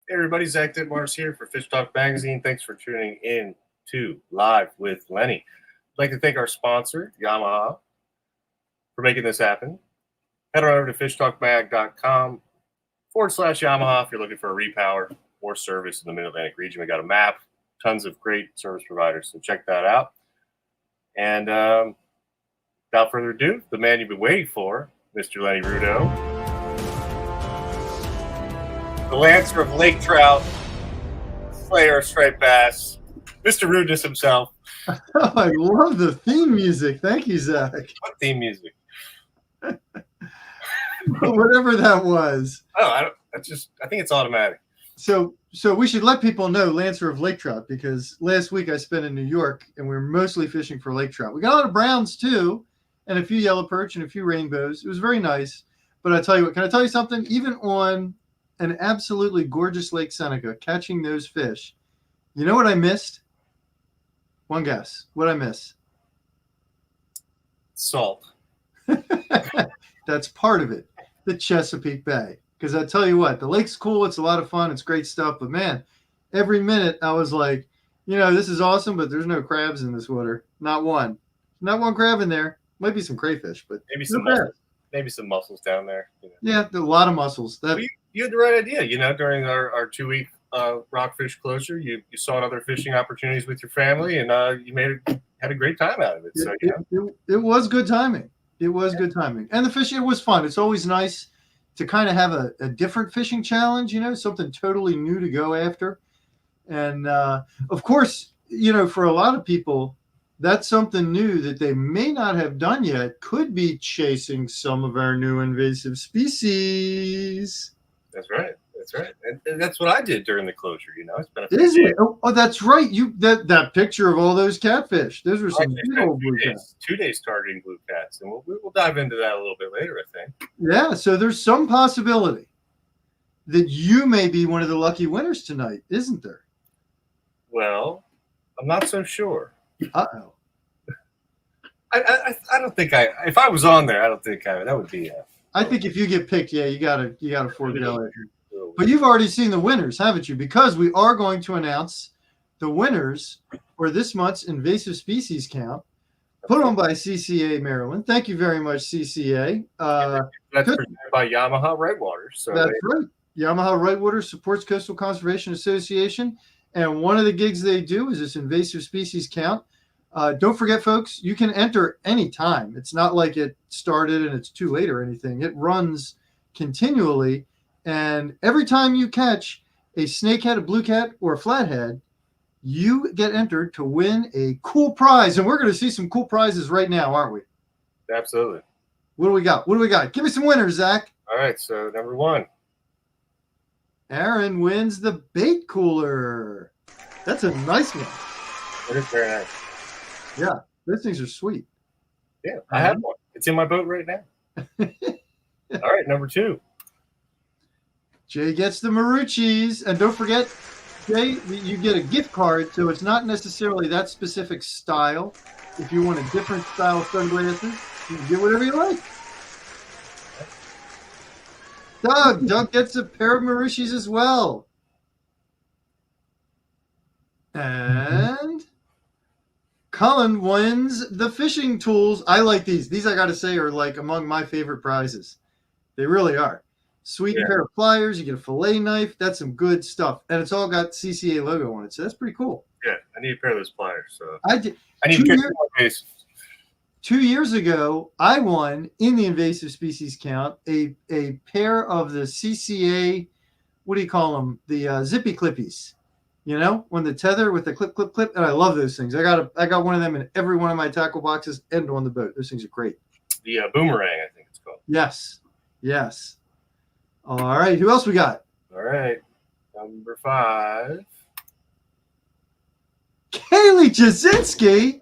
Hey everybody, Zach Ditmars here for Fish Talk Magazine. Thanks for tuning in to Live with Lenny. I'd like to thank our sponsor, Yamaha, for making this happen. Head on over to fishtalkmag.com/Yamaha if you're looking for a repower or service in the Mid-Atlantic region. We got a map, tons of great service providers, so check that out. And without further ado, the man you've been waiting for, Mr. Lenny Rudo, the Lancer of Lake Trout, Slayer of Striped Bass, Mr. Rudeness himself. Oh, I love the theme music. Thank you, Zach. What theme music? Whatever that was. Oh, I think it's automatic. So we should let people know Lancer of Lake Trout, because last week I spent in New York and we were mostly fishing for lake trout. We got a lot of browns too, and a few yellow perch and a few rainbows. It was very nice. But I tell you what, can I tell you something? Even on an absolutely gorgeous Lake Seneca, catching those fish, you know what I missed? One guess. What I miss? Salt. That's part of it. The Chesapeake Bay. Because I tell you what, the lake's cool. It's a lot of fun. It's great stuff. But man, every minute I was like, this is awesome, but there's no crabs in this water. Not one. Not one crab in there. Might be some crayfish, but maybe some mussels. Maybe some mussels down there. Yeah, a lot of mussels. You had the right idea. During our 2-week rockfish closure, you sought other fishing opportunities with your family, and you had a great time out of it. So it was good timing. It was good timing, and the fishing was fun. It's always nice to kind of have a different fishing challenge, something totally new to go after. And of course, for a lot of people, that's something new that they may not have done yet. Could be chasing some of our new invasive species. That's right. That's right. And that's what I did during the closure. It's been Is it? Oh, that's right. That picture of all those catfish. Those were some big old blue cats. 2 days targeting blue cats, and we'll dive into that a little bit later, I think. Yeah. So there's some possibility that you may be one of the lucky winners tonight, isn't there? Well, I'm not so sure. Uh-oh. I don't think if I was on there, I don't think that would be. I think if you get picked, you gotta forego it. But you've already seen the winners, haven't you? Because we are going to announce the winners for this month's invasive species count, put on by CCA Maryland. Thank you very much, CCA. That's presented by Yamaha Redwater. So that's right. Yamaha Redwater supports Coastal Conservation Association, and one of the gigs they do is this invasive species count. Don't forget, folks, you can enter any time. It's not like it started and it's too late or anything. It runs continually. And every time you catch a snakehead, a blue cat, or a flathead, you get entered to win a cool prize. And we're going to see some cool prizes right now, aren't we? Absolutely. What do we got? Give me some winners, Zach. All right. So number 1. Aaron wins the bait cooler. That's a nice one. It is very nice. Yeah. Those things are sweet. Yeah. I have one. It's in my boat right now. All right. Number 2. Jay gets the Marucci's. And don't forget, Jay, you get a gift card, so it's not necessarily that specific style. If you want a different style of sunglasses, you can get whatever you like. Doug gets a pair of Marucci's as well. And Colin wins the fishing tools. I like these. These, I got to say, are like among my favorite prizes. They really are. Sweet pair of pliers. You get a fillet knife. That's some good stuff. And it's all got CCA logo on it. So that's pretty cool. Yeah, I need a pair of those pliers. So I did. I need to get more cases. 2 years ago, I won in the invasive species count a pair of the CCA, what do you call them? The zippy clippies. When the tether with the clip, and I love those things. I got one of them in every one of my tackle boxes and on the boat. Those things are great. The boomerang, I think it's called. Yes. All right. Who else we got? All right. Number 5. Kaylee Jasinski.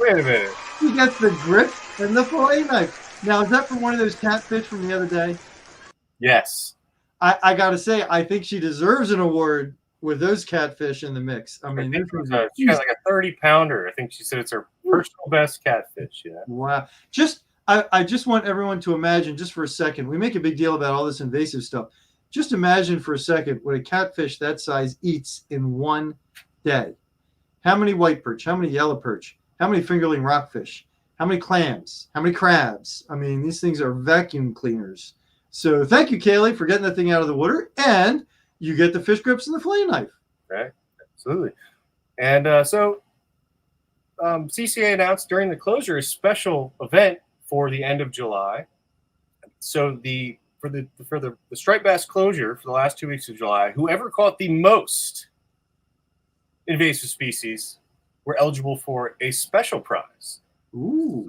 Wait a minute. He gets the grip and the fillet knife. Now, is that from one of those catfish from the other day? Yes. I got to say, I think she deserves an award with those catfish in the mix. I mean, she got like a 30-pounder. I think she said it's her personal best catfish. Yeah. Wow. I just want everyone to imagine just for a second. We make a big deal about all this invasive stuff. Just imagine for a second what a catfish that size eats in one day. How many white perch? How many yellow perch? How many fingerling rockfish? How many clams? How many crabs? I mean, these things are vacuum cleaners. So thank you, Kaylee, for getting that thing out of the water. And you get the fish grips and the fillet knife. Right, absolutely. And CCA announced during the closure a special event for the end of July. So for the striped bass closure for the last 2 weeks of July, whoever caught the most invasive species were eligible for a special prize. Ooh.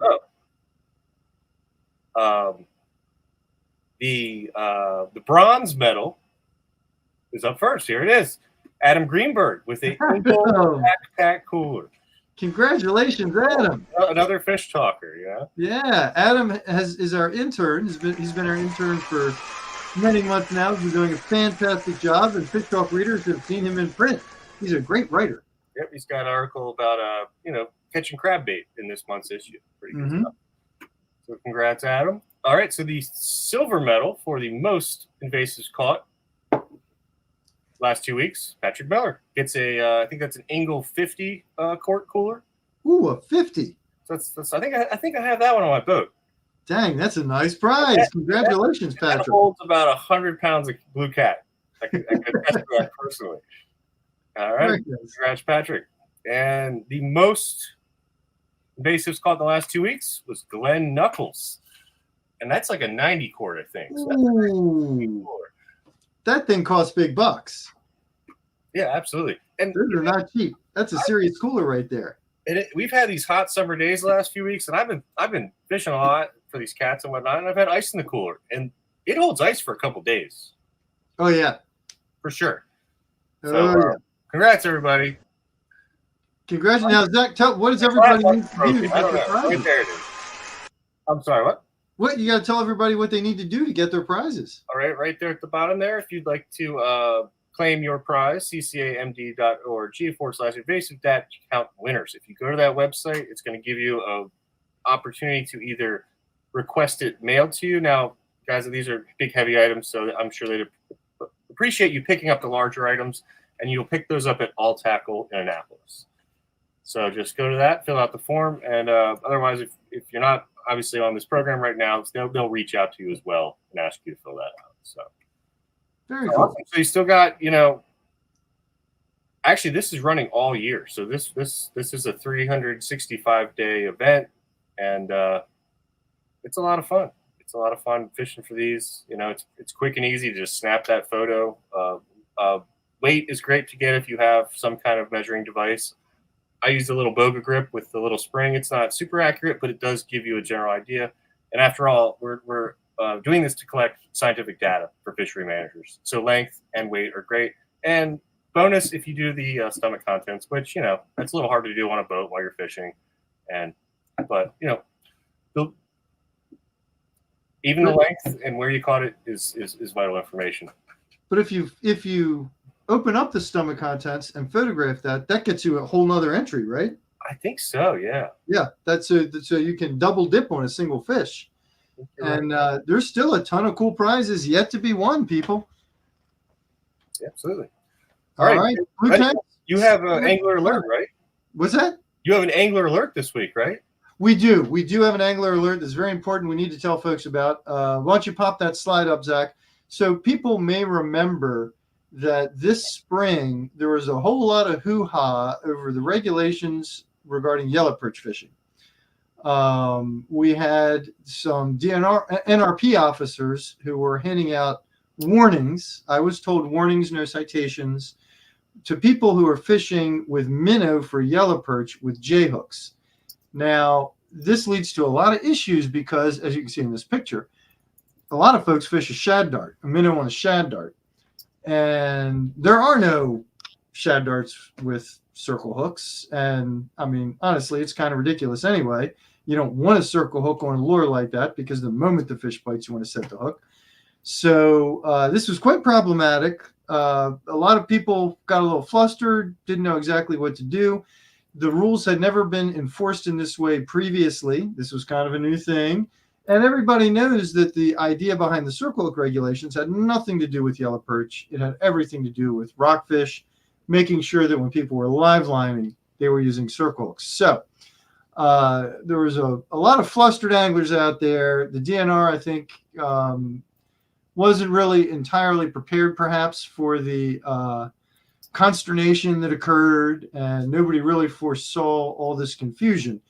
So, the bronze medal is up first. Here it is. Adam Greenberg with a backpack cooler. Congratulations, Adam. Another fish talker, yeah. Yeah, Adam is our intern. He's been our intern for many months now. He's been doing a fantastic job, and Fish Talk readers have seen him in print. He's a great writer. Yep, he's got an article about catching crab bait in this month's issue. Pretty good stuff. So congrats, Adam. All right, so the silver medal for the most invasives caught last 2 weeks, Patrick Miller gets I think that's an Engel 50 quart cooler. Ooh, a 50. So that's I think I have that one on my boat. Dang, that's a nice prize. Congratulations, Patrick. That holds about 100 pounds of blue cat. I could test that personally. All right, congrats, Patrick. And the most invasives caught in the last 2 weeks was Glenn Knuckles. And that's like a 90 quart, I think. So Ooh. That thing costs big bucks. Yeah, absolutely. And those are not cheap. That's a serious cooler right there. And we've had these hot summer days the last few weeks, and I've been fishing a lot for these cats and whatnot, and I've had ice in the cooler, and it holds ice for a couple days. Oh yeah, for sure. So, congrats, everybody. Congrats. Now, Zach, what does everybody need to do to get their prizes? Right there it is. I'm sorry, what? What? You got to tell everybody what they need to do to get their prizes. All right, right there at the bottom there. If you'd like to claim your prize, ccamd.org/invasive count winners. If you go to that website, it's going to give you an opportunity to either request it mailed to you. Now, guys, these are big, heavy items, so I'm sure they'd appreciate you picking up the larger items, and you'll pick those up at All Tackle in Annapolis. So just go to that, fill out the form, and otherwise, if you're not obviously on this program right now, they'll reach out to you as well and ask you to fill that out. So very cool. Awesome. So you still got, actually this is running all year. So this is a 365-day event, and it's a lot of fun. It's a lot of fun fishing for these. It's quick and easy to just snap that photo. Weight is great to get if you have some kind of measuring device. I use a little boga grip with the little spring. It's not super accurate, but it does give you a general idea. And after all, we're doing this to collect scientific data for fishery managers. So length and weight are great. And bonus if you do the stomach contents, which, that's a little hard to do on a boat while you're fishing. But even the length and where you caught it is vital information. But if you open up the stomach contents and photograph that gets you a whole nother entry, right? I think so, yeah. Yeah, that's so you can double dip on a single fish. And there's still a ton of cool prizes yet to be won, people. Yeah, absolutely. All right. You have an angler alert, right? What's that? You have an angler alert this week, right? We do. We do have an angler alert that's very important. We need to tell folks about. Why don't you pop that slide up, Zach? So people may remember that this spring there was a whole lot of hoo-ha over the regulations regarding yellow perch fishing. We had some NRP officers who were handing out warnings. I was told warnings, no citations, to people who are fishing with minnow for yellow perch with J hooks. Now, this leads to a lot of issues because, as you can see in this picture, a lot of folks fish a shad dart, a minnow on a shad dart. And there are no shad darts with circle hooks. And I mean, honestly, it's kind of ridiculous anyway. You don't want a circle hook on a lure like that because the moment the fish bites, you want to set the hook. So this was quite problematic. A lot of people got a little flustered, didn't know exactly what to do. The rules had never been enforced in this way previously. This was kind of a new thing. And everybody knows that the idea behind the circle hook regulations had nothing to do with yellow perch. It had everything to do with rockfish, making sure that when people were live lining, they were using circle hooks. So there was a lot of flustered anglers out there. The DNR, I think, wasn't really entirely prepared, perhaps, for the consternation that occurred, and nobody really foresaw all this confusion.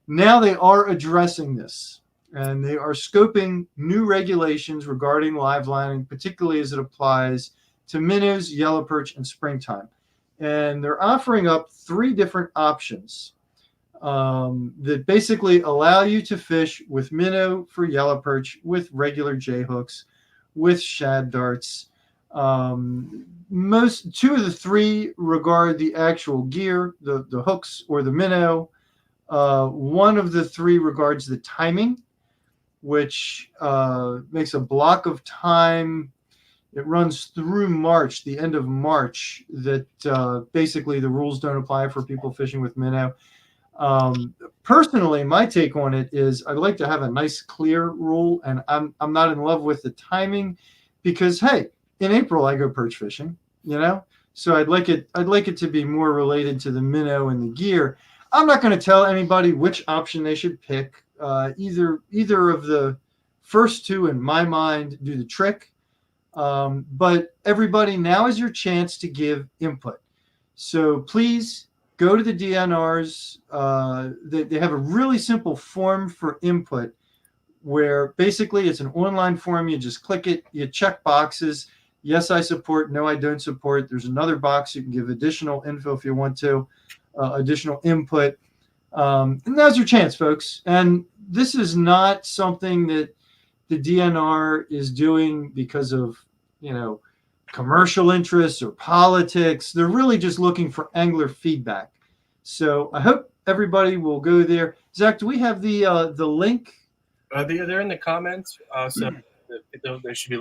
Now they are addressing this, and they are scoping new regulations regarding live lining, particularly as it applies to minnows, yellow perch, and springtime. And they're offering up 3 different options that basically allow you to fish with minnow for yellow perch, with regular J hooks, with shad darts. 2 of the 3 regard the actual gear, the hooks or the minnow. 1 of the 3 regards the timing, which makes a block of time. It runs through March, the end of March, that basically the rules don't apply for people fishing with minnow. Personally, my take on it is I'd like to have a nice clear rule, and I'm not in love with the timing because, hey, in April I go perch fishing, so I'd like it to be more related to the minnow and the gear. I'm not going to tell anybody which option they should pick. Either of the first 2 in my mind do the trick. But everybody, now is your chance to give input. So please go to the DNRs. They have a really simple form for input where basically it's an online form. You just click it, you check boxes. Yes, I support. No, I don't support. There's another box. You can give additional info if you want to, additional input. And now's your chance, folks. And this is not something that the DNR is doing because of, commercial interests or politics. They're really just looking for angler feedback. So I hope everybody will go there. Zach, do we have the link? They're in the comments, so they should be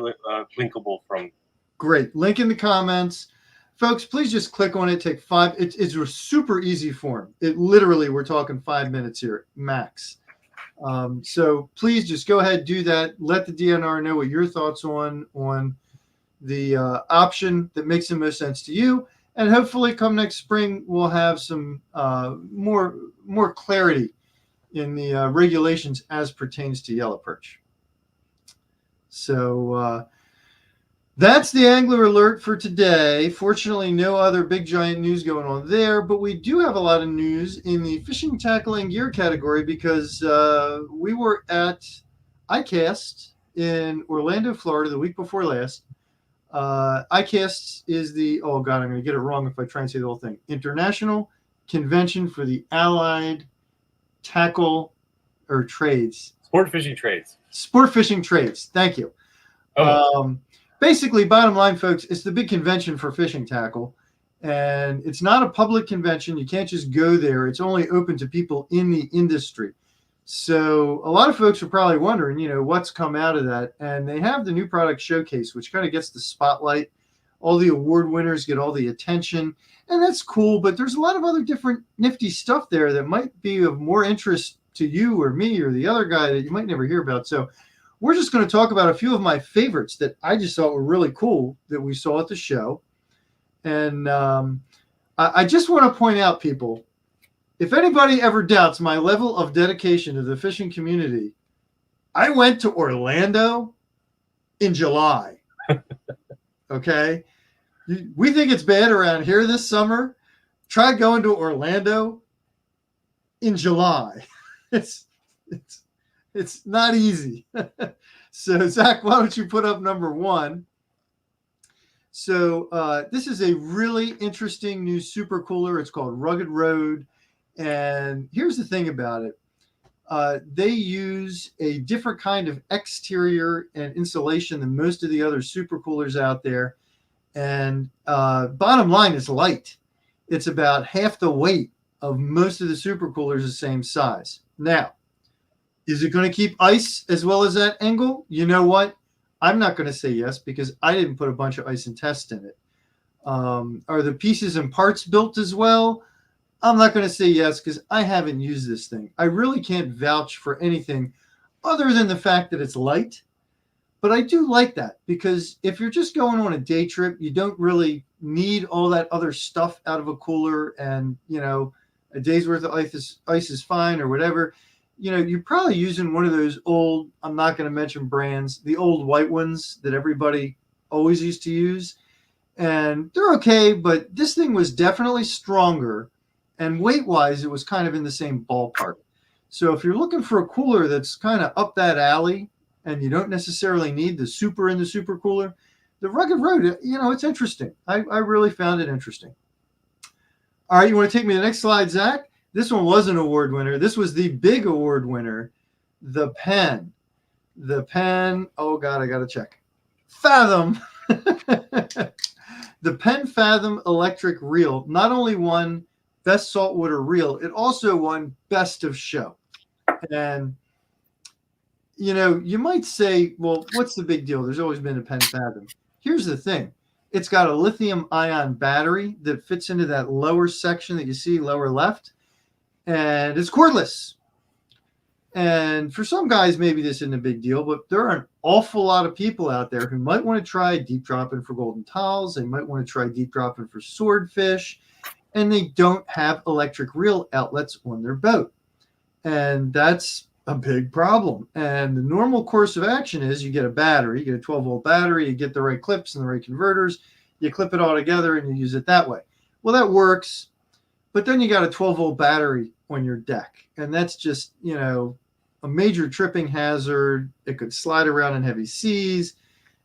linkable from. Great. Link in the comments. Folks, please just click on it. Take 5. It's a super easy form. It literally, we're talking 5 minutes here, max. So please just go ahead, do that. Let the DNR know what your thoughts on the option that makes the most sense to you. And hopefully come next spring, we'll have some more clarity in the regulations as pertains to yellow perch. So that's the angler alert for today. Fortunately, no other big giant news going on there, but we do have a lot of news in the fishing, tackle, and gear category because we were at ICAST in Orlando, Florida the week before last. ICAST is the, oh God, I'm going to get it wrong if I try and say the whole thing, International Convention for the Allied Tackle or Trades. Sportfishing Trades. Sportfishing Trades. Thank you. Oh. Basically, bottom line, folks, it's the big convention for fishing tackle. And it's not a public convention. You can't just go there. It's only open to people in the industry. So a lot of folks are probably wondering, what's come out of that. And they have the new product showcase, which kind of gets the spotlight. All the award winners get all the attention. And that's cool. But there's a lot of other different nifty stuff there that might be of more interest to you or me or the other guy that you might never hear about. So we're just going to talk about a few of my favorites that I just thought were really cool that we saw at the show. And I just want to point out, people, if anybody ever doubts my level of dedication to the fishing community, I went to Orlando in July. Okay? We think it's bad around here this summer. Try going to Orlando in July. It's not easy. So, Zach, why don't you put up number 1? So this is a really interesting new super cooler. It's called Rugged Road. And here's the thing about it. They use a different kind of exterior and insulation than most of the other super coolers out there. And bottom line is light. It's about half the weight of most of the super coolers the same size. Now, is it going to keep ice as well as that angle? You know what? I'm not going to say yes because I didn't put a bunch of ice and test in it. Are the pieces and parts built as well? I'm not going to say yes because I haven't used this thing. I really can't vouch for anything other than the fact that it's light. But I do like that because if you're just going on a day trip, you don't really need all that other stuff out of a cooler, and a day's worth of ice is fine or whatever. You're probably using one of those old, I'm not going to mention brands, the old white ones that everybody always used to use. And they're okay, but this thing was definitely stronger. And weight-wise, it was kind of in the same ballpark. So if you're looking for a cooler that's kind of up that alley and you don't necessarily need the super in the super cooler, the Rugged Road, it's interesting. I really found it interesting. All right, you want to take me to the next slide, Zach? This one was an award winner. This was the big award winner, the Pen. The Pen, oh God, I got to check. Fathom. The Pen Fathom electric reel not only won Best Saltwater Reel, it also won Best of Show. And, you might say, well, what's the big deal? There's always been a Pen Fathom. Here's the thing. It's got a lithium-ion battery that fits into that lower section that you see lower left, and it's cordless. And for some guys, maybe this isn't a big deal, but there are an awful lot of people out there who might want to try deep dropping for golden towels. They might want to try deep dropping for swordfish, and they don't have electric reel outlets on their boat. And that's a big problem. And the normal course of action is you get a battery, you get a 12-volt battery, you get the right clips and the right converters, you clip it all together and you use it that way. Well, that works, but then you got a 12-volt battery on your deck. And that's just, a major tripping hazard. It could slide around in heavy seas.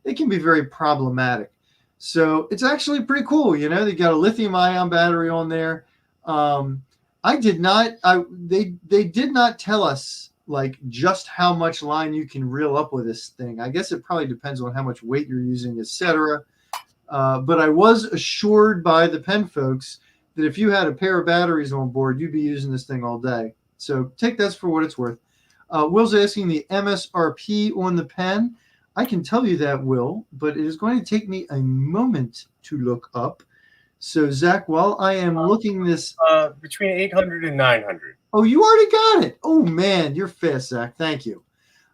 It can be very problematic. So it's actually pretty cool. They got a lithium-ion battery on there. They did not tell us like just how much line you can reel up with this thing. I guess it probably depends on how much weight you're using, etc. But I was assured by the Pen folks that if you had a pair of batteries on board, you'd be using this thing all day. So take that for what it's worth. Will's asking the MSRP on the Pen. I can tell you that, Will, but it is going to take me a moment to look up. So, Zach, while I am looking this... between 800 and 900. Oh, you already got it. Oh, man, you're fast, Zach. Thank you.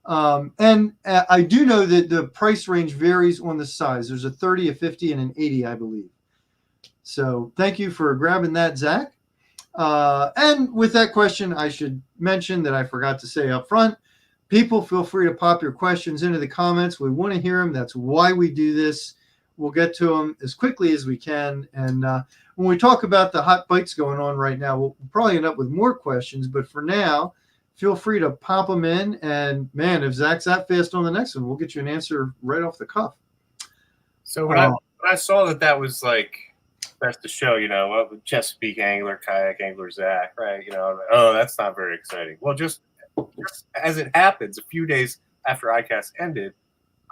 And I do know that the price range varies on the size. There's a 30, a 50, and an 80, I believe. So thank you for grabbing that, Zach. And with that question, I should mention that I forgot to say up front, people feel free to pop your questions into the comments. We want to hear them. That's why we do this. We'll get to them as quickly as we can. And when we talk about the hot bites going on right now, we'll probably end up with more questions. But for now, feel free to pop them in. And, man, if Zach's that fast on the next one, we'll get you an answer right off the cuff. So when I saw that was like best to show, Chesapeake angler, kayak angler Zach, right? Oh, that's not very exciting. Well, just as it happens, a few days after ICAST ended,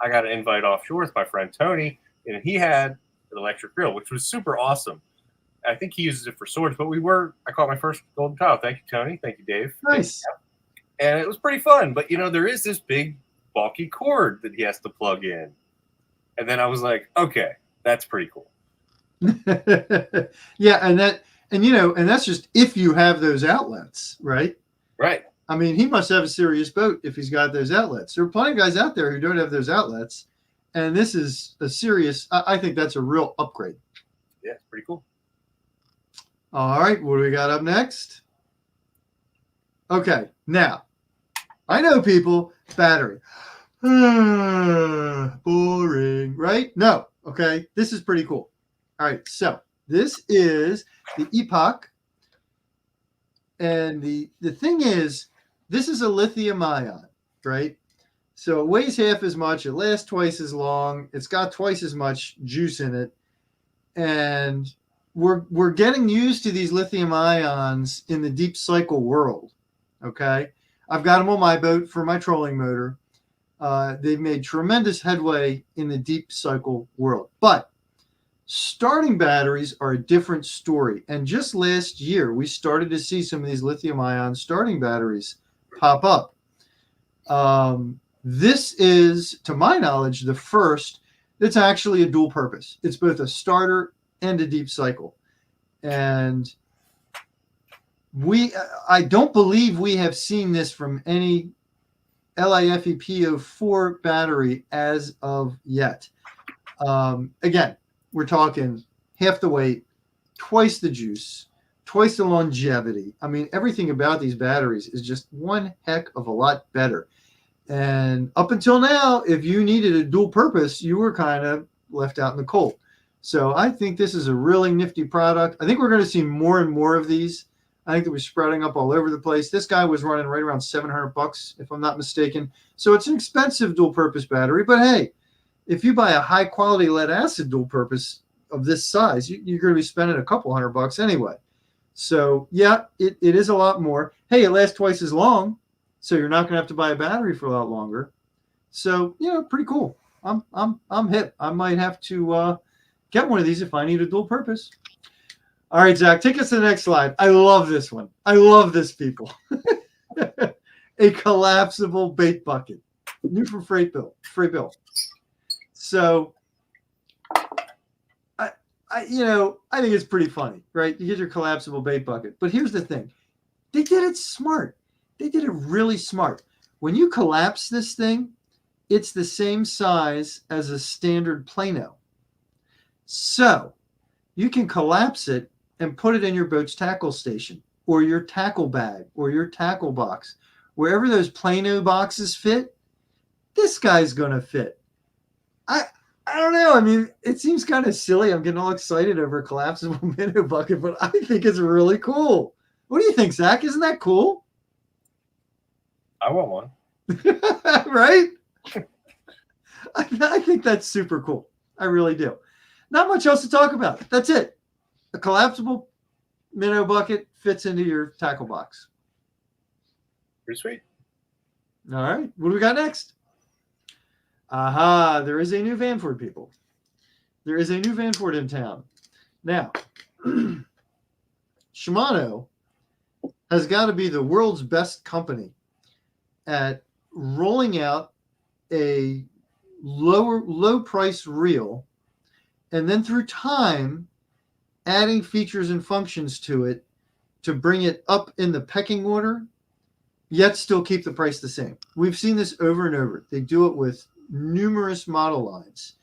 I got an invite offshore with my friend Tony, and he had an electric reel, which was super awesome. I think he uses it for swords, but I caught my first golden tile. Thank you, Tony. Thank you, Dave. Nice. And it was pretty fun. But, there is this big, bulky cord that he has to plug in. And then I was like, okay, that's pretty cool. Yeah, and that's just if you have those outlets, right? Right. I mean, he must have a serious boat if he's got those outlets. There are plenty of guys out there who don't have those outlets, and this is a serious. I think that's a real upgrade. Yeah, it's pretty cool. All right, what do we got up next? Okay, now I know people battery. Boring, right? No. Okay, this is pretty cool. All right, so this is the Epoch. And the thing is, this is a lithium ion, right? So it weighs half as much. It lasts twice as long. It's got twice as much juice in it. And we're getting used to these lithium ions in the deep cycle world, okay? I've got them on my boat for my trolling motor. They've made tremendous headway in the deep cycle world. But starting batteries are a different story. And just last year, we started to see some of these lithium-ion starting batteries pop up. This is, to my knowledge, the first that's actually a dual purpose. It's both a starter and a deep cycle. And I don't believe we have seen this from any LiFePO4 battery as of yet. Again, we're talking half the weight, twice the juice, twice the longevity. I mean, everything about these batteries is just one heck of a lot better. And up until now, if you needed a dual purpose, you were kind of left out in the cold. So I think this is a really nifty product. I think we're going to see more and more of these. I think that we're spreading up all over the place. This guy was running right around $700, if I'm not mistaken. So it's an expensive dual purpose battery, but hey, if you buy a high quality lead acid dual purpose of this size, you're going to be spending a couple $100 anyway. So yeah, it is a lot more. Hey, it lasts twice as long, so you're not going to have to buy a battery for a lot longer. So pretty cool. I'm hip. I might have to get one of these if I need a dual purpose. All right, Zach, take us to the next slide. I love this one. I love this, people. A collapsible bait bucket, new from Freight Bill. So, I think it's pretty funny, right? You get your collapsible bait bucket, but here's the thing: they did it smart. They did it really smart. When you collapse this thing, it's the same size as a standard Plano. So you can collapse it and put it in your boat's tackle station or your tackle bag or your tackle box. Wherever those Plano boxes fit, this guy's going to fit. I don't know. I mean, it seems kind of silly. I'm getting all excited over a collapsible minnow bucket, but I think it's really cool. What do you think, Zach? Isn't that cool? I want one. Right? I think that's super cool. I really do. Not much else to talk about. That's it. A collapsible minnow bucket fits into your tackle box. Pretty sweet. All right. What do we got next? Aha, there is a new Vanford, people. There is a new Vanford in town. Now, Shimano has got to be the world's best company at rolling out a low price reel, and then through time adding features and functions to it to bring it up in the pecking order, yet still keep the price the same. We've seen this over and over. They do it with numerous model lines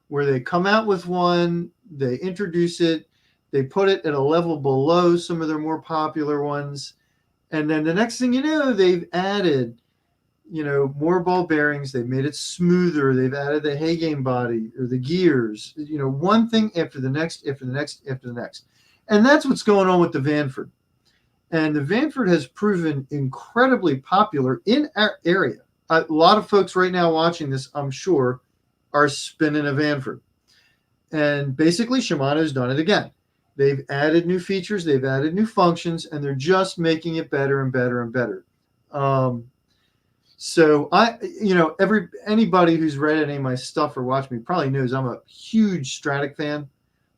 where they come out with one, they introduce it, they put it at a level below some of their more popular ones, and then the next thing you know, they've added more ball bearings. They've made it smoother. They've added the hay game body or the gears, one thing after the next, after the next, after the next. And that's what's going on with the Vanford. And the Vanford has proven incredibly popular in our area. A lot of folks right now watching this, I'm sure, are spinning a Vanford. And basically, Shimano's done it again. They've added new features. They've added new functions, and they're just making it better and better and better. So anybody who's read any of my stuff or watched me probably knows I'm a huge Stratic fan.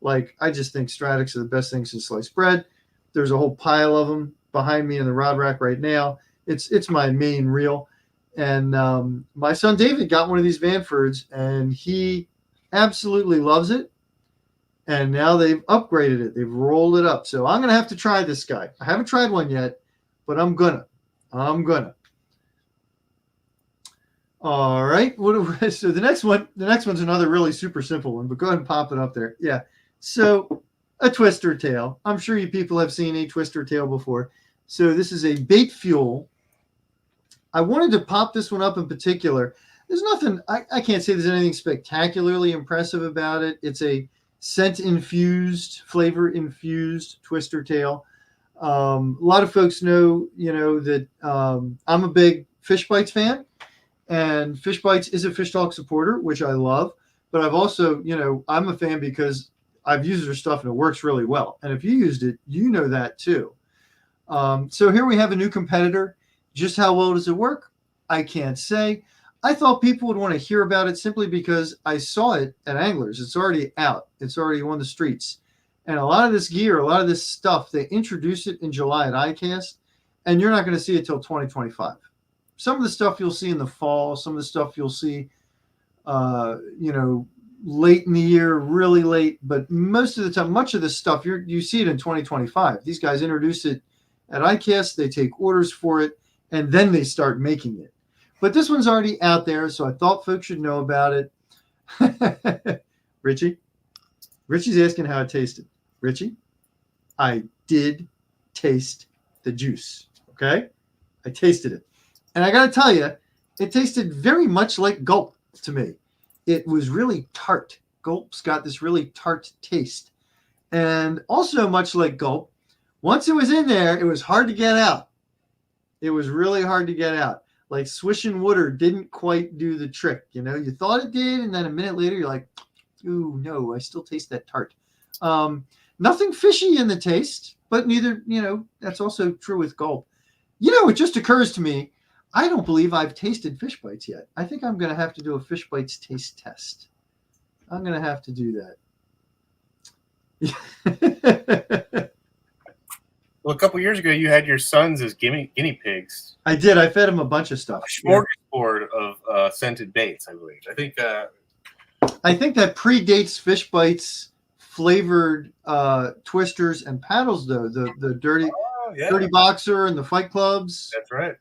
Like, I just think Stratics are the best thing since sliced bread. There's a whole pile of them behind me in the rod rack right now. It's my main reel. And my son David got one of these Vanfords, and he absolutely loves it. And now they've upgraded it. They've rolled it up. So I'm going to have to try this guy. I haven't tried one yet, but I'm gonna. All right. So the next one's another really super simple one, but go ahead and pop it up there. Yeah. So a twister tail. I'm sure you people have seen a twister tail before. So this is a bait fuel. I wanted to pop this one up in particular. There's nothing, I can't say there's anything spectacularly impressive about it. It's a scent infused, flavor infused twister tail. A lot of folks know, that I'm a big Fish Bites fan. And Fish Bites is a Fish Talk supporter, which I love. But I've also, I'm a fan because I've used their stuff and it works really well. And if you used it, you know that too. So here we have a new competitor. Just how well does it work? I can't say. I thought people would want to hear about it simply because I saw it at Anglers. It's already out. It's already on the streets. And a lot of this gear, a lot of this stuff, they introduced it in July at ICAST, and you're not going to see it till 2025. Some of the stuff you'll see in the fall, some of the stuff you'll see, late in the year, really late. But most of the time, much of this stuff, you see it in 2025. These guys introduce it at ICAST, they take orders for it, and then they start making it. But this one's already out there, so I thought folks should know about it. Richie's asking how it tasted. Richie, I did taste the juice. Okay, I tasted it, and I got to tell you, it tasted very much like Gulp to me. It was really tart. Gulp's got this really tart taste, and also much like Gulp, once it was in there, it was hard to get out. It was really hard to get out. Like swishing water didn't quite do the trick. You know, you thought it did, and then a minute later, you're like, ooh, no, I still taste that tart. Nothing fishy in the taste, but neither, you know, that's also true with Gulp. You know, it just occurs to me, I don't believe I've tasted fish bites yet. I think I'm going to have to do a fish bites taste test. I'm going to have to do that. Well, a couple years ago, you had your sons as guinea pigs. I did. I fed them a bunch of stuff. A smorgasbord of scented baits, I believe. I think that predates fish bites flavored twisters and paddles, though. The dirty boxer and the fight clubs. That's right.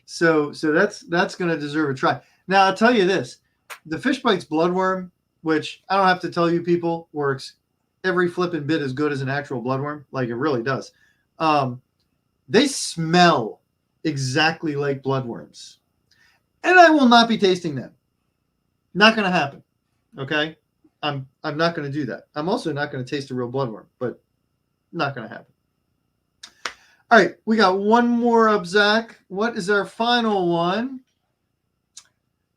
So that's going to deserve a try. Now I'll tell you this: the fish bites bloodworm, which I don't have to tell you people, works every flipping bit as good as an actual bloodworm. Like it really does. They smell exactly like bloodworms, and I will not be tasting them. Not going to happen. Okay, I'm not going to do that. I'm also not going to taste a real bloodworm, but not going to happen. All right, we got one more up, Zach. What is our final one?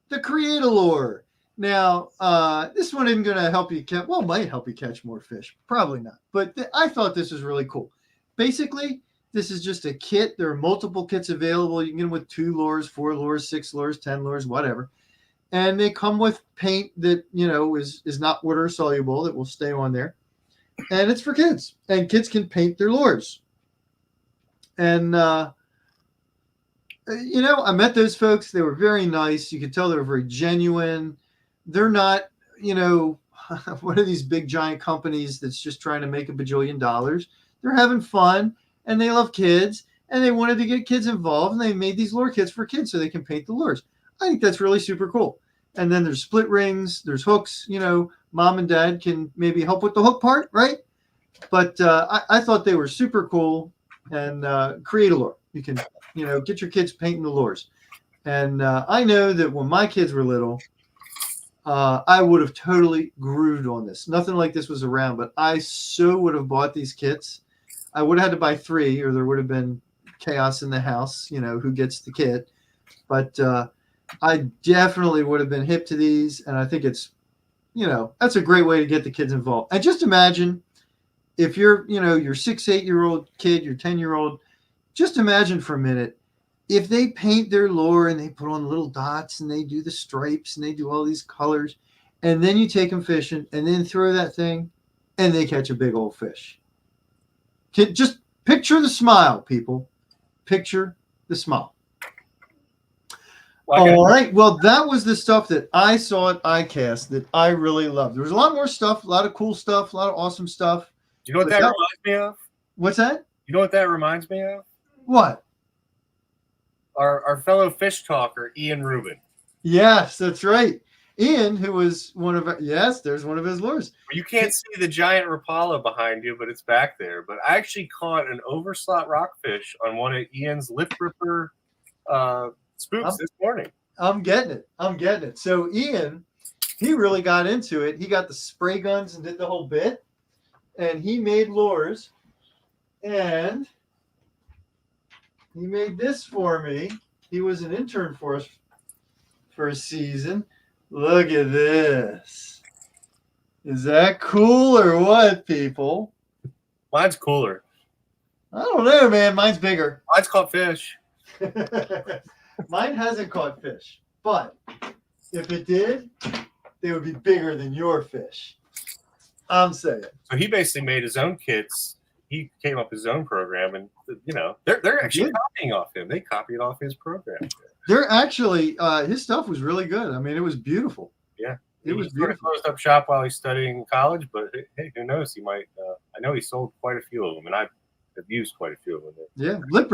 The Creator-Lure. Now, this one isn't going to help you catch, well, might help you catch more fish. Probably not. But I thought this was really cool. Basically, this is just a kit. There are multiple kits available. You can get them with 2 lures, 4 lures, 6 lures, 10 lures, whatever. And they come with paint that, you know, is not water soluble, that will stay on there. And it's for kids. And kids can paint their lures. And, you know, I met those folks. They were very nice. You could tell they were very genuine. They're not, you know, one of these big giant companies that's just trying to make $1 bajillion. They're having fun, and they love kids, and they wanted to get kids involved, and they made these lure kits for kids so they can paint the lures. I think that's really super cool. And then there's split rings, there's hooks, you know, mom and dad can maybe help with the hook part, right? But I thought they were super cool. And create a lure. You can, you know, get your kids painting the lures. And I know that when my kids were little, I would have totally grooved on this. Nothing like this was around, but I so would have bought these kits. I would have had to buy 3, or there would have been chaos in the house, you know, who gets the kit. But I definitely would have been hip to these. And I think it's, you know, that's a great way to get the kids involved. And just imagine, if you're, you know, your 6-8-year-old kid, your 10-year-old, just imagine for a minute, if they paint their lure and they put on little dots and they do the stripes and they do all these colors, and then you take them fishing and then throw that thing and they catch a big old fish. Just picture the smile, people. Picture the smile. All right. Well, that was the stuff that I saw at ICAST that I really loved. There was a lot more stuff, a lot of cool stuff, a lot of awesome stuff. You know what that reminds me of? What's that? You know what that reminds me of? What? Our fellow fish talker, Ian Rubin. Yes, that's right. Ian, who was one of our, yes, there's one of his lures. You can't see the giant Rapala behind you, but it's back there. But I actually caught an overslot rockfish on one of Ian's lip ripper spooks this morning. I'm getting it. So Ian, he really got into it. He got the spray guns and did the whole bit. And he made lures, and he made this for me. He was an intern for us for a season. Look at this. Is that cool or what, people? Mine's cooler. I don't know, man. Mine's bigger. Mine's caught fish. Mine hasn't caught fish, but if it did, they would be bigger than your fish. I'm saying. So he basically made his own kits. He came up with his own program, and you know they're actually copying off him. They copied off his program. They're actually his stuff was really good. I mean, it was beautiful. Yeah, it was beautiful. Closed up shop while he's studying in college, but hey, who knows? He might. I know he sold quite a few of them, and I've used quite a few of them. Yeah, lip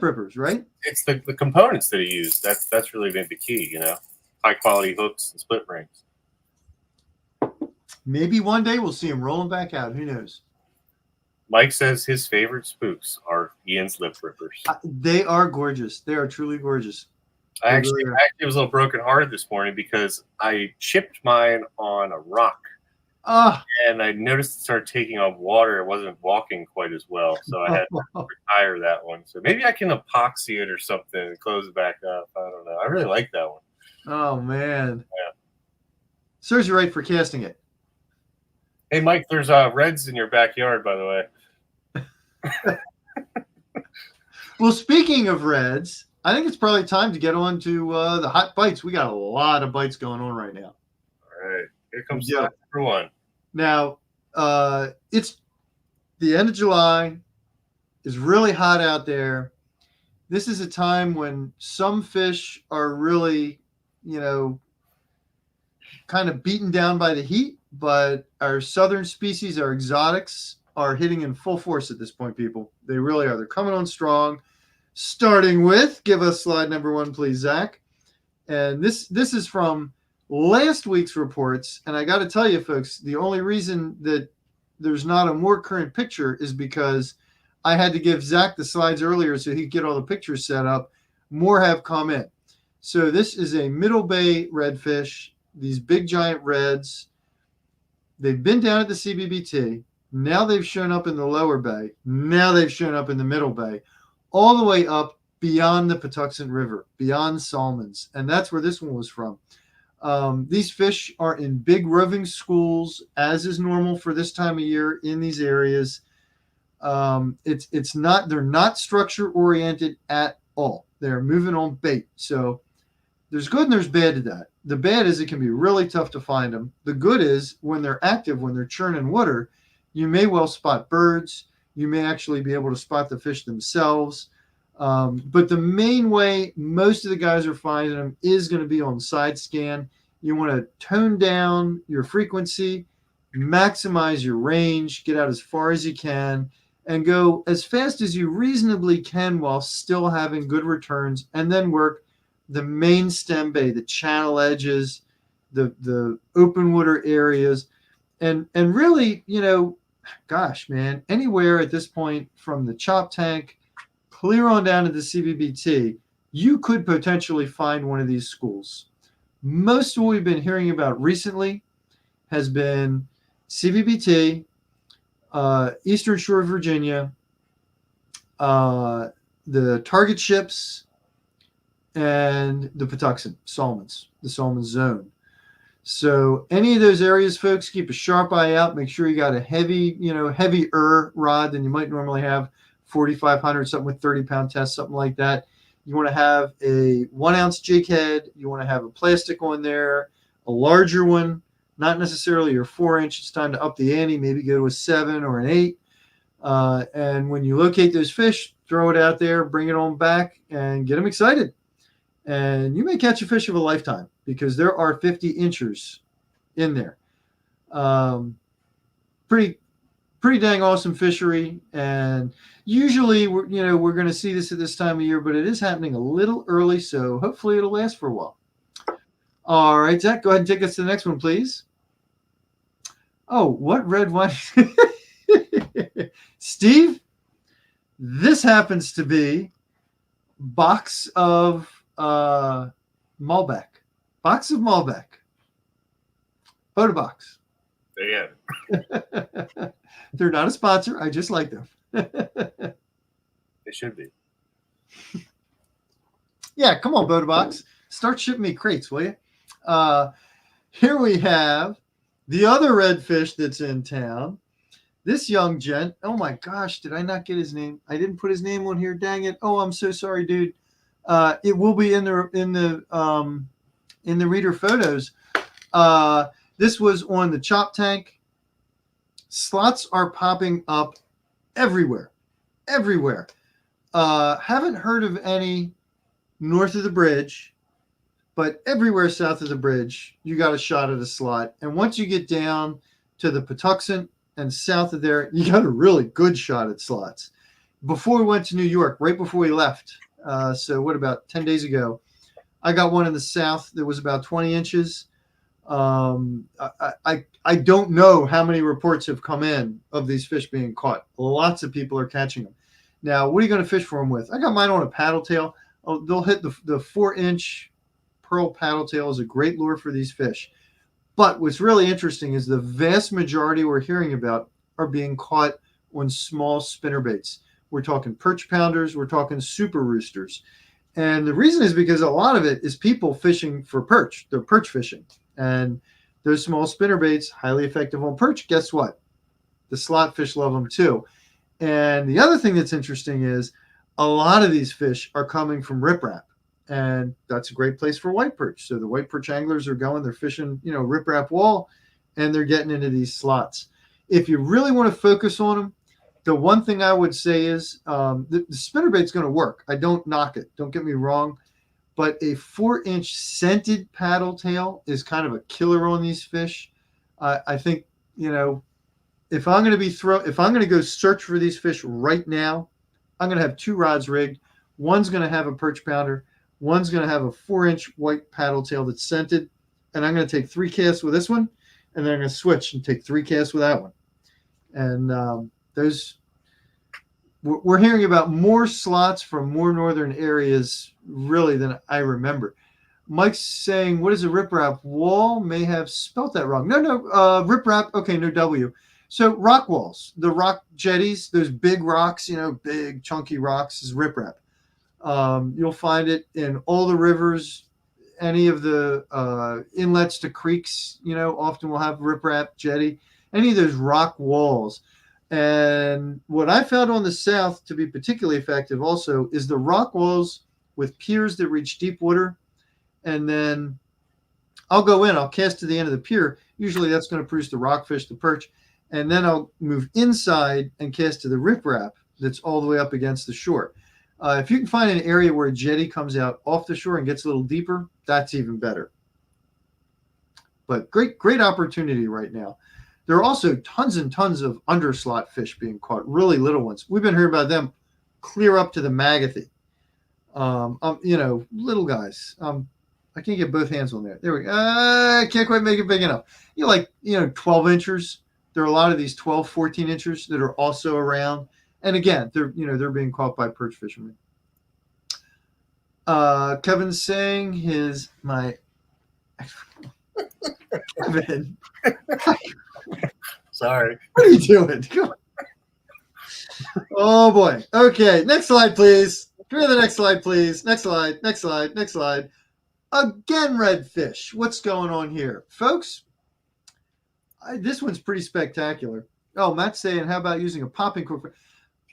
rippers, right? It's the components that he used. That's really been the key, you know. High quality hooks and split rings. Maybe one day we'll see him rolling back out. Who knows? Mike says his favorite spooks are Ian's lip rippers. They are gorgeous. They are truly gorgeous. I actually was a little brokenhearted this morning because I chipped mine on a rock. And I noticed it started taking on water. It wasn't walking quite as well, so I had to retire that one. So maybe I can epoxy it or something and close it back up. I don't know. I really like that one. Oh, man. Yeah. Serves you right for casting it. Hey, Mike, there's reds in your backyard, by the way. Well, speaking of reds, I think it's probably time to get on to the hot bites. We got a lot of bites going on right now. All right. Here comes number one. Now, it's the end of July. It's really hot out there. This is a time when some fish are really, kind of beaten down by the heat, but our southern species, our exotics, are hitting in full force at this point, people. They really are. They're coming on strong. Starting with, give us slide number one, please, Zach. And this is from last week's reports, and I got to tell you, folks, the only reason that there's not a more current picture is because I had to give Zach the slides earlier so he could get all the pictures set up. More have come in. So this is a middle bay redfish, these big giant reds. They've been down at the CBBT. Now they've shown up in the lower bay. Now they've shown up in the middle bay, all the way up beyond the Patuxent River, beyond Salmons. And that's where this one was from. These fish are in big roving schools, as is normal for this time of year in these areas. They're not structure oriented at all. They're moving on bait. So there's good and there's bad to that. The bad is it can be really tough to find them. The good is when they're active, when they're churning water, you may well spot birds. You may actually be able to spot the fish themselves. But the main way most of the guys are finding them is going to be on side scan. You want to tone down your frequency, maximize your range, get out as far as you can, and go as fast as you reasonably can while still having good returns, and then work the main stem bay, the channel edges, the open water areas, and really, gosh, man, anywhere at this point from the chop tank clear on down to the CBBT, you could potentially find one of these schools. Most of what we've been hearing about recently has been CBBT, Eastern Shore of Virginia, the target ships, and the Patuxent Salmons, the Salmon zone. So any of those areas, folks, keep a sharp eye out. Make sure you got a heavier rod than you might normally have, 4,500, something with 30-pound test, something like that. You want to have a 1-ounce jig head. You want to have a plastic on there, a larger one, not necessarily your 4-inch. It's time to up the ante, maybe go to a 7 or an 8. And when you locate those fish, throw it out there, bring it on back, and get them excited. And you may catch a fish of a lifetime because there are 50 inchers in there. Pretty dang awesome fishery. And usually we're going to see this at this time of year, but it is happening a little early, so hopefully it'll last for a while. All right, Zach, go ahead and take us to the next one, please. Oh, what red wine? Steve, this happens to be box of Malbec. Box of Malbec. Photo box. There you have it. They're not a sponsor. I just like them. They should be. Yeah, come on, Box. Start shipping me crates, will you? Here we have the other redfish that's in town. This young gent. Oh my gosh, did I not get his name? I didn't put his name on here. Dang it! Oh, I'm so sorry, dude. It will be in the reader photos. This was on the chop tank. Slots are popping up everywhere. Haven't heard of any north of the bridge, but everywhere south of the bridge, you got a shot at a slot. And once you get down to the Patuxent and south of there, you got a really good shot at slots. before we went to New York, right before we left. So what, about 10 days ago, I got one in the south that was about 20 inches. I don't know how many reports have come in of these fish being caught. Lots of people are catching them. Now, what are you going to fish for them with? I got mine on a paddle tail. Oh, they'll hit the 4-inch pearl paddle tail is a great lure for these fish. But what's really interesting is the vast majority we're hearing about are being caught on small spinnerbaits. We're talking perch pounders. We're talking super roosters. And the reason is because a lot of it is people fishing for perch. They're perch fishing. And those small spinnerbaits, highly effective on perch. Guess what? The slot fish love them too. And the other thing that's interesting is a lot of these fish are coming from riprap. And that's a great place for white perch. So the white perch anglers are going, they're fishing, riprap wall, and they're getting into these slots. If you really want to focus on them, the one thing I would say is the spinnerbait's going to work. I don't knock it. Don't get me wrong. But a 4-inch scented paddle tail is kind of a killer on these fish. I think, if I'm going to go search for these fish right now, I'm going to have 2 rods rigged. One's going to have a perch pounder. One's going to have a 4-inch white paddle tail that's scented. And I'm going to take 3 casts with this one. And then I'm going to switch and take 3 casts with that one. And we're hearing about more slots from more northern areas really than I remember. Mike's saying, what is a riprap wall? May have spelt that wrong. No, riprap. Okay, no W. So rock walls, the rock jetties, those big rocks, big chunky rocks is riprap. You'll find it in all the rivers, any of the inlets to creeks, often will have riprap jetty, any of those rock walls. And what I found on the south to be particularly effective also is the rock walls with piers that reach deep water. And then I'll go in, I'll cast to the end of the pier. Usually that's going to produce the rockfish, the perch. And then I'll move inside and cast to the riprap that's all the way up against the shore. If you can find an area where a jetty comes out off the shore and gets a little deeper, that's even better. But great opportunity right now. There are also tons and tons of underslot fish being caught, really little ones. We've been hearing about them clear up to the Magathy. Little guys. I can't get both hands on there. There we go. I can't quite make it big enough. 12 inchers. There are a lot of these 12, 14 inchers that are also around. And again, they're being caught by perch fishermen. Kevin's saying Kevin. Sorry. What are you doing? Come on. Oh boy. Okay. Next slide, please. Come here, the next slide, please. Next slide. Again, redfish. What's going on here? Folks, this one's pretty spectacular. Oh, Matt's saying, how about using a popping cork?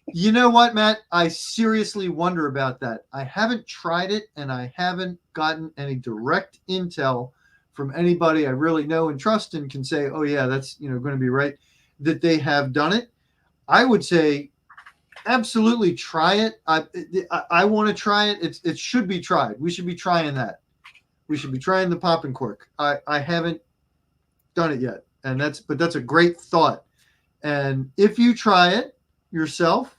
You know what, Matt? I seriously wonder about that. I haven't tried it, and I haven't gotten any direct intel from anybody I really know and trust and can say, oh yeah, that's going to be right, that they have done it. I would say absolutely try it. I want to try it. It should be tried. We should be trying that. We should be trying the popping cork. I haven't done it yet, but that's a great thought. And if you try it yourself,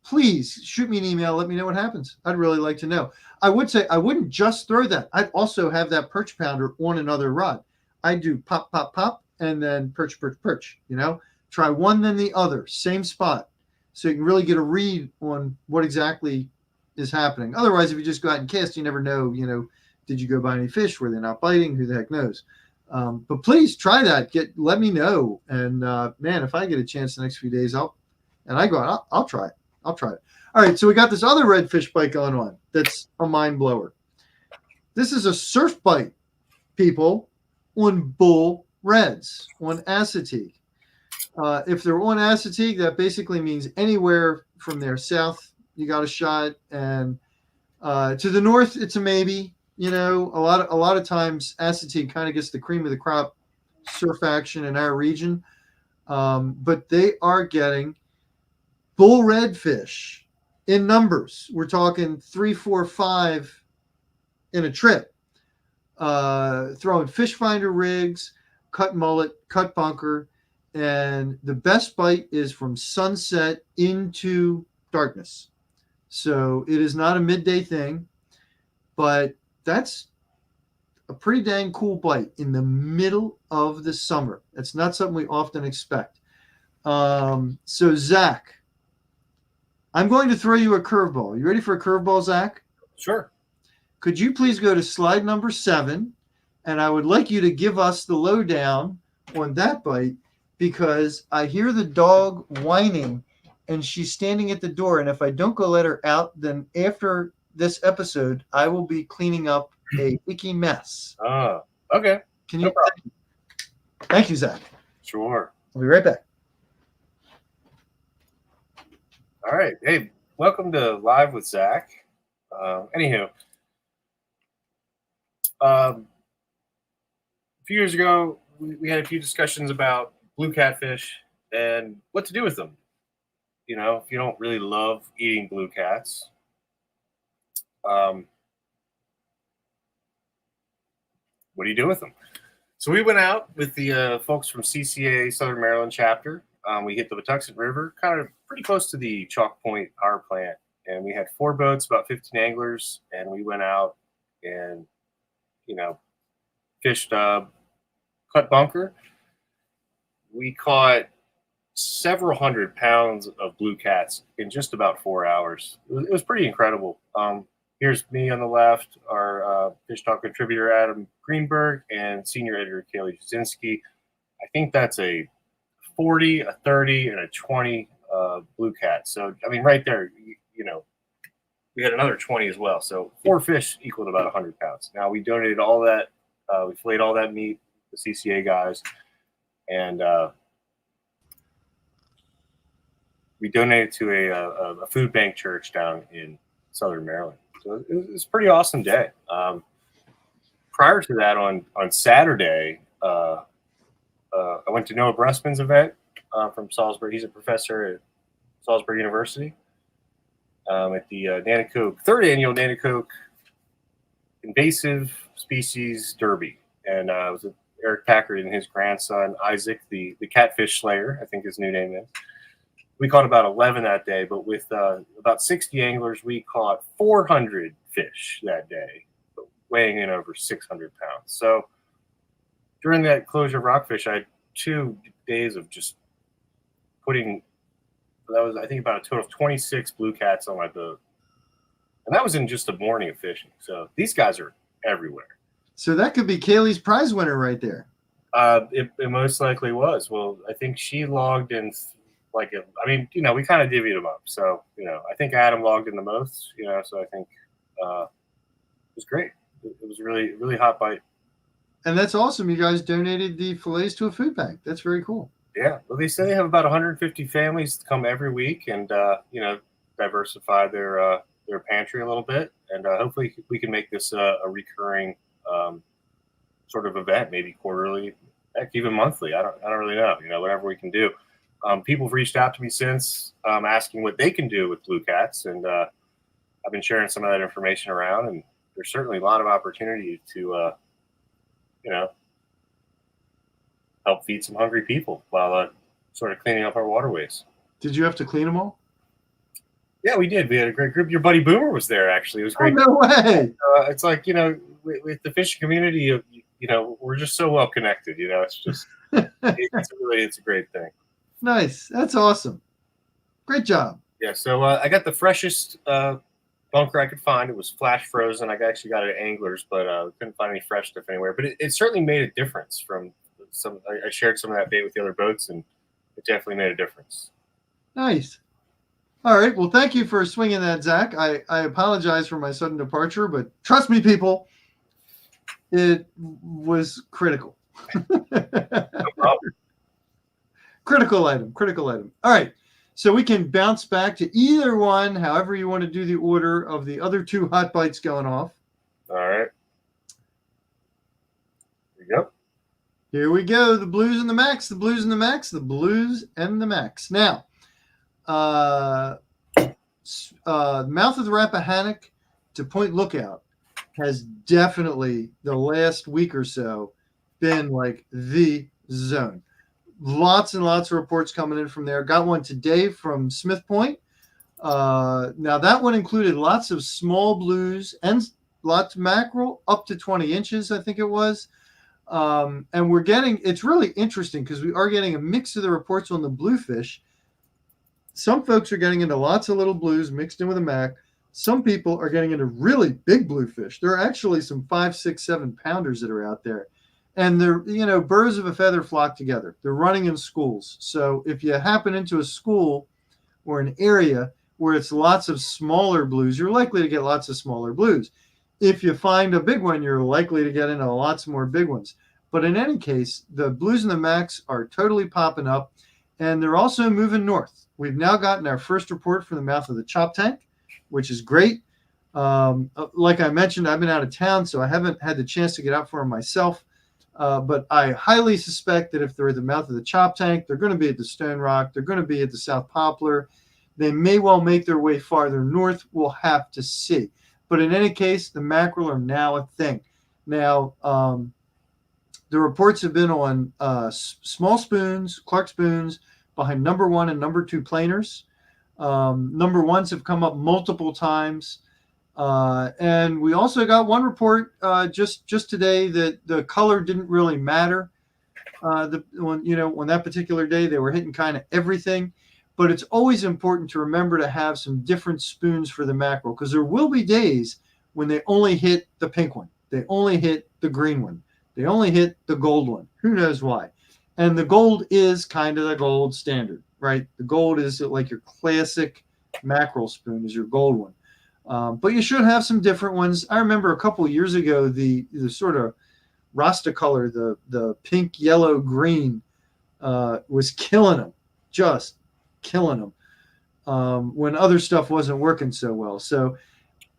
please shoot me an email. Let me know what happens. I'd really like to know. I would say I wouldn't just throw that. I'd also have that perch pounder on another rod. I do pop, pop, pop, and then perch, perch, perch. Try one, then the other, same spot, so you can really get a read on what exactly is happening. Otherwise, if you just go out and cast, you never know. Did you go by any fish? Were they not biting? Who the heck knows? But please try that. Let me know. And man, if I get a chance the next few days, I'll try it. I'll try it. All right, so we got this other redfish bite going on. That's a mind blower. This is a surf bite, people, on bull reds, on acetique. If they're on acetique, that basically means anywhere from there south, you got a shot, and to the north, it's a maybe. A lot of times acetique kind of gets the cream of the crop surf action in our region, but they are getting bull redfish in numbers. We're talking 3, 4, 5 in a trip. Throwing fish finder rigs, cut mullet, cut bunker, and the best bite is from sunset into darkness. So it is not a midday thing, but that's a pretty dang cool bite in the middle of the summer. That's not something we often expect. So Zach, I'm going to throw you a curveball. You ready for a curveball, Zach? Sure. Could you please go to slide number 7? And I would like you to give us the lowdown on that bite, because I hear the dog whining and she's standing at the door. And if I don't go let her out, then after this episode, I will be cleaning up a icky mess. Okay. Can you? Thank you, Zach. Sure. I'll be right back. All right. Hey, welcome to Live with Zach. Anywho, a few years ago, we had a few discussions about blue catfish and what to do with them. You know, if you don't really love eating blue cats, what do you do with them? So we went out with the folks from CCA Southern Maryland chapter. We hit the Patuxent River, kind of pretty close to the Chalk Point power plant. And we had 4 boats, about 15 anglers. And we went out and, fished cut bunker. We caught several hundred pounds of blue cats in just about 4 hours. It was pretty incredible. Here's me on the left, our Fish Talk contributor, Adam Greenberg, and senior editor, Kaylee Jasinski. I think that's a 40, a 30, and a 20 blue cat. So, I mean, right there, we had another 20 as well. So 4 fish equaled about 100 pounds. Now, we donated all that. We filleted all that meat, the CCA guys, and we donated to a food bank church down in Southern Maryland. So it was a pretty awesome day. Prior to that, on Saturday, I went to Noah Bressman's event from Salisbury. He's a professor at Salisbury University at the Nanticoke, 3rd annual Nanticoke Invasive Species Derby. And it was Eric Packard and his grandson, Isaac, the catfish slayer, I think his new name is. We caught about 11 that day, but with about 60 anglers, we caught 400 fish that day, weighing in over 600 pounds. So during that closure of Rockfish, I had 2 days of just putting, that was, I think, about a total of 26 blue cats on my boat. And that was in just a morning of fishing. So these guys are everywhere. So that could be Kaylee's prize winner right there. It most likely was. Well, I think she logged in we kind of divvied them up. So, I think Adam logged in the most, so I think it was great. It was really, really hot bite. And that's awesome. You guys donated the fillets to a food bank. That's very cool. Yeah. Well, they say they have about 150 families come every week and, diversify their pantry a little bit. And hopefully we can make this a recurring sort of event, maybe quarterly, heck, even monthly. I don't really know, whatever we can do. People have reached out to me since asking what they can do with blue cats. And I've been sharing some of that information around, and there's certainly a lot of opportunity to, help feed some hungry people while sort of cleaning up our waterways. Did you have to clean them all? Yeah, we did. We had a great group. Your buddy Boomer was there, actually. It was great. Oh, no way. It's like, with the fishing community, we're just so well connected. It's just, it's a great thing. Nice. That's awesome. Great job. Yeah. So I got the freshest bunker I could find. It was flash frozen. I actually got it at Anglers, but couldn't find any fresh stuff anywhere. But it certainly made a difference from some. I shared some of that bait with the other boats, and it definitely made a difference. Nice. All right. Well, thank you for swinging that, Zach. I apologize for my sudden departure, but trust me, people, it was critical. No problem. Critical item. All right. So we can bounce back to either one, however you want to do the order of the other 2 hot bites going off. All right. Here we go. Here we go. The blues and the max, the blues and the max, the blues and the max. Now, mouth of the Rappahannock to Point Lookout has definitely, the last week or so, been like the zone. Lots and lots of reports coming in from there. Got one today from Smith Point. Now that one included lots of small blues and lots of mackerel, up to 20 inches, I think it was. And it's really interesting because we are getting a mix of the reports on the bluefish. Some folks are getting into lots of little blues mixed in with a mac. Some people are getting into really big bluefish. There are actually some 5, 6, 7 pounders that are out there. And they're, birds of a feather flock together. They're running in schools. So if you happen into a school or an area where it's lots of smaller blues, you're likely to get lots of smaller blues. If you find a big one, you're likely to get into lots more big ones. But in any case, the blues and the macs are totally popping up, and they're also moving north. We've now gotten our first report from the mouth of the chop tank, which is great. Like I mentioned, I've been out of town, so I haven't had the chance to get out for them myself. But I highly suspect that if they're at the mouth of the chop tank, they're going to be at the Stone Rock. They're going to be at the South Poplar. They may well make their way farther north. We'll have to see. But in any case, the mackerel are now a thing. Now, the reports have been on small spoons, Clark spoons, behind number 1 and number 2 planers. Number 1s have come up multiple times. And we also got one report just today that the color didn't really matter. On that particular day, they were hitting kind of everything. But it's always important to remember to have some different spoons for the mackerel, because there will be days when they only hit the pink one. They only hit the green one. They only hit the gold one. Who knows why? And the gold is kind of the gold standard, right? The gold is like your classic mackerel spoon is your gold one. But you should have some different ones. I remember a couple of years ago, the sort of Rasta color, the pink, yellow, green was killing them, just killing them when other stuff wasn't working so well. So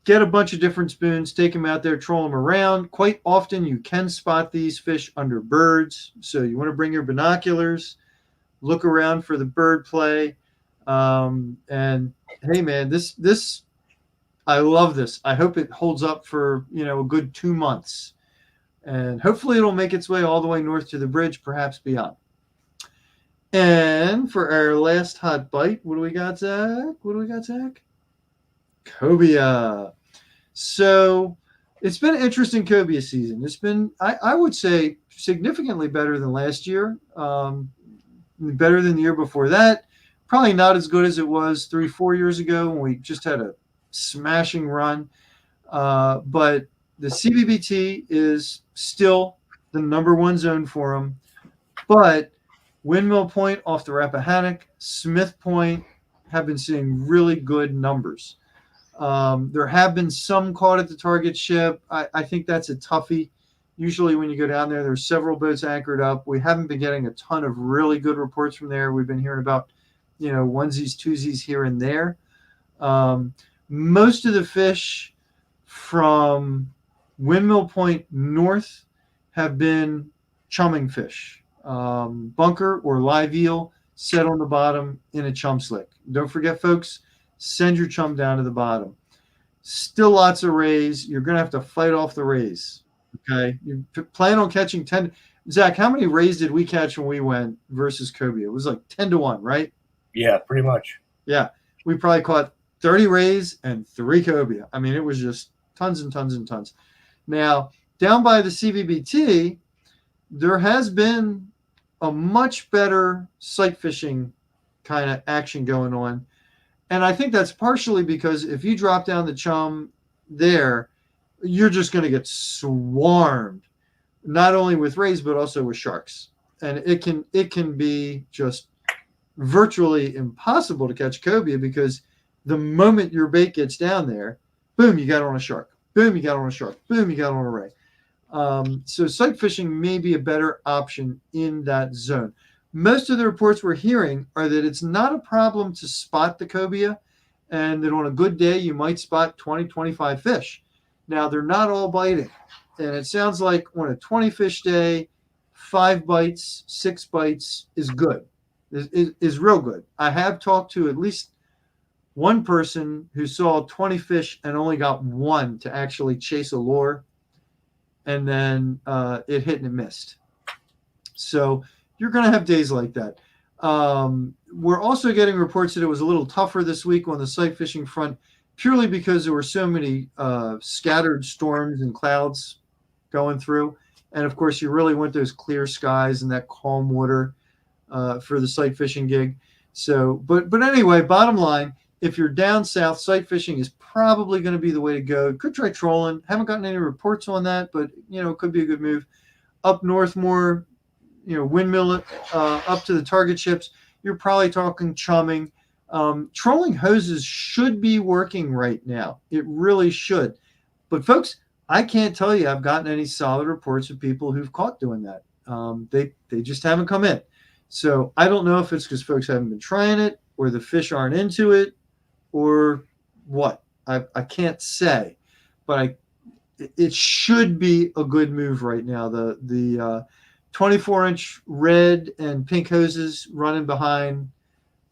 get a bunch of different spoons, take them out there, troll them around. Quite often you can spot these fish under birds. So you want to bring your binoculars, look around for the bird play. And hey man, this I love this. I hope it holds up for, a good 2 months. And hopefully it'll make its way all the way north to the bridge, perhaps beyond. And for our last hot bite, what do we got, Zach? Cobia. So it's been an interesting Cobia season. It's been, I would say, significantly better than last year, better than the year before that. Probably not as good as it was 3-4 years ago when we just had a smashing run. But the CBBT is still the number 1 zone for them. But Windmill Point off the Rappahannock, Smith Point have been seeing really good numbers. There have been some caught at the target ship. I think that's a toughie. Usually when you go down there, there's several boats anchored up. We haven't been getting a ton of really good reports from there. We've been hearing about, onesies, twosies here and there. Most of the fish from Windmill Point north have been chumming fish. Bunker or live eel set on the bottom in a chum slick. Don't forget, folks, send your chum down to the bottom. Still lots of rays. You're going to have to fight off the rays. Okay. You plan on catching 10. Zach, how many rays did we catch when we went versus Cobia? It was like 10-1, right? Yeah, pretty much. Yeah. We probably caught 30 rays and 3 Cobia. I mean, it was just tons and tons and tons. Now, down by the CVBT, there has been a much better sight fishing kind of action going on. And I think that's partially because if you drop down the chum there, you're just going to get swarmed, not only with rays, but also with sharks. And it can be just virtually impossible to catch cobia, because the moment your bait gets down there, boom, you got on a shark. Boom, you got on a shark. Boom, you got on a ray. So sight fishing may be a better option in that zone. Most of the reports we're hearing are that it's not a problem to spot the cobia, and that on a good day, you might spot 20, 25 fish. Now, they're not all biting. And it sounds like on a 20 fish day, 5 bites, 6 bites is good, is real good. I have talked to at least one person who saw 20 fish and only got 1 to actually chase a lure, and then it hit and it missed. So you're going to have days like that. We're also getting reports that it was a little tougher this week on the sight fishing front, purely because there were so many scattered storms and clouds going through. And of course, you really want those clear skies and that calm water for the sight fishing gig. So, but anyway, bottom line, if you're down south, sight fishing is probably going to be the way to go. Could try trolling. Haven't gotten any reports on that, but it could be a good move. Up north more, windmill up to the target ships. You're probably talking chumming. Trolling hoses should be working right now. It really should. But folks, I can't tell you I've gotten any solid reports of people who've caught doing that. They just haven't come in. So I don't know if it's because folks haven't been trying it, or the fish aren't into it, or what. I can't say, but it should be a good move right now. The 24-inch red and pink hoses running behind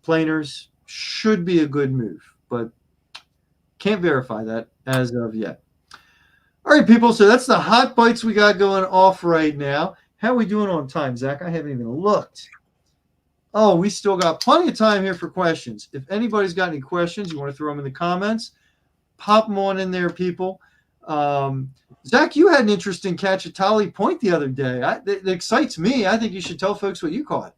planers should be a good move, but can't verify that as of yet. All right, people. So that's the hot bites we got going off right now. How are we doing on time, Zach? I haven't even looked. Oh, we still got plenty of time here for questions. If anybody's got any questions, you want to throw them in the comments, pop them on in there, people. Zach, you had an interesting catch at Tolly Point the other day. It excites me. I think you should tell folks what you caught.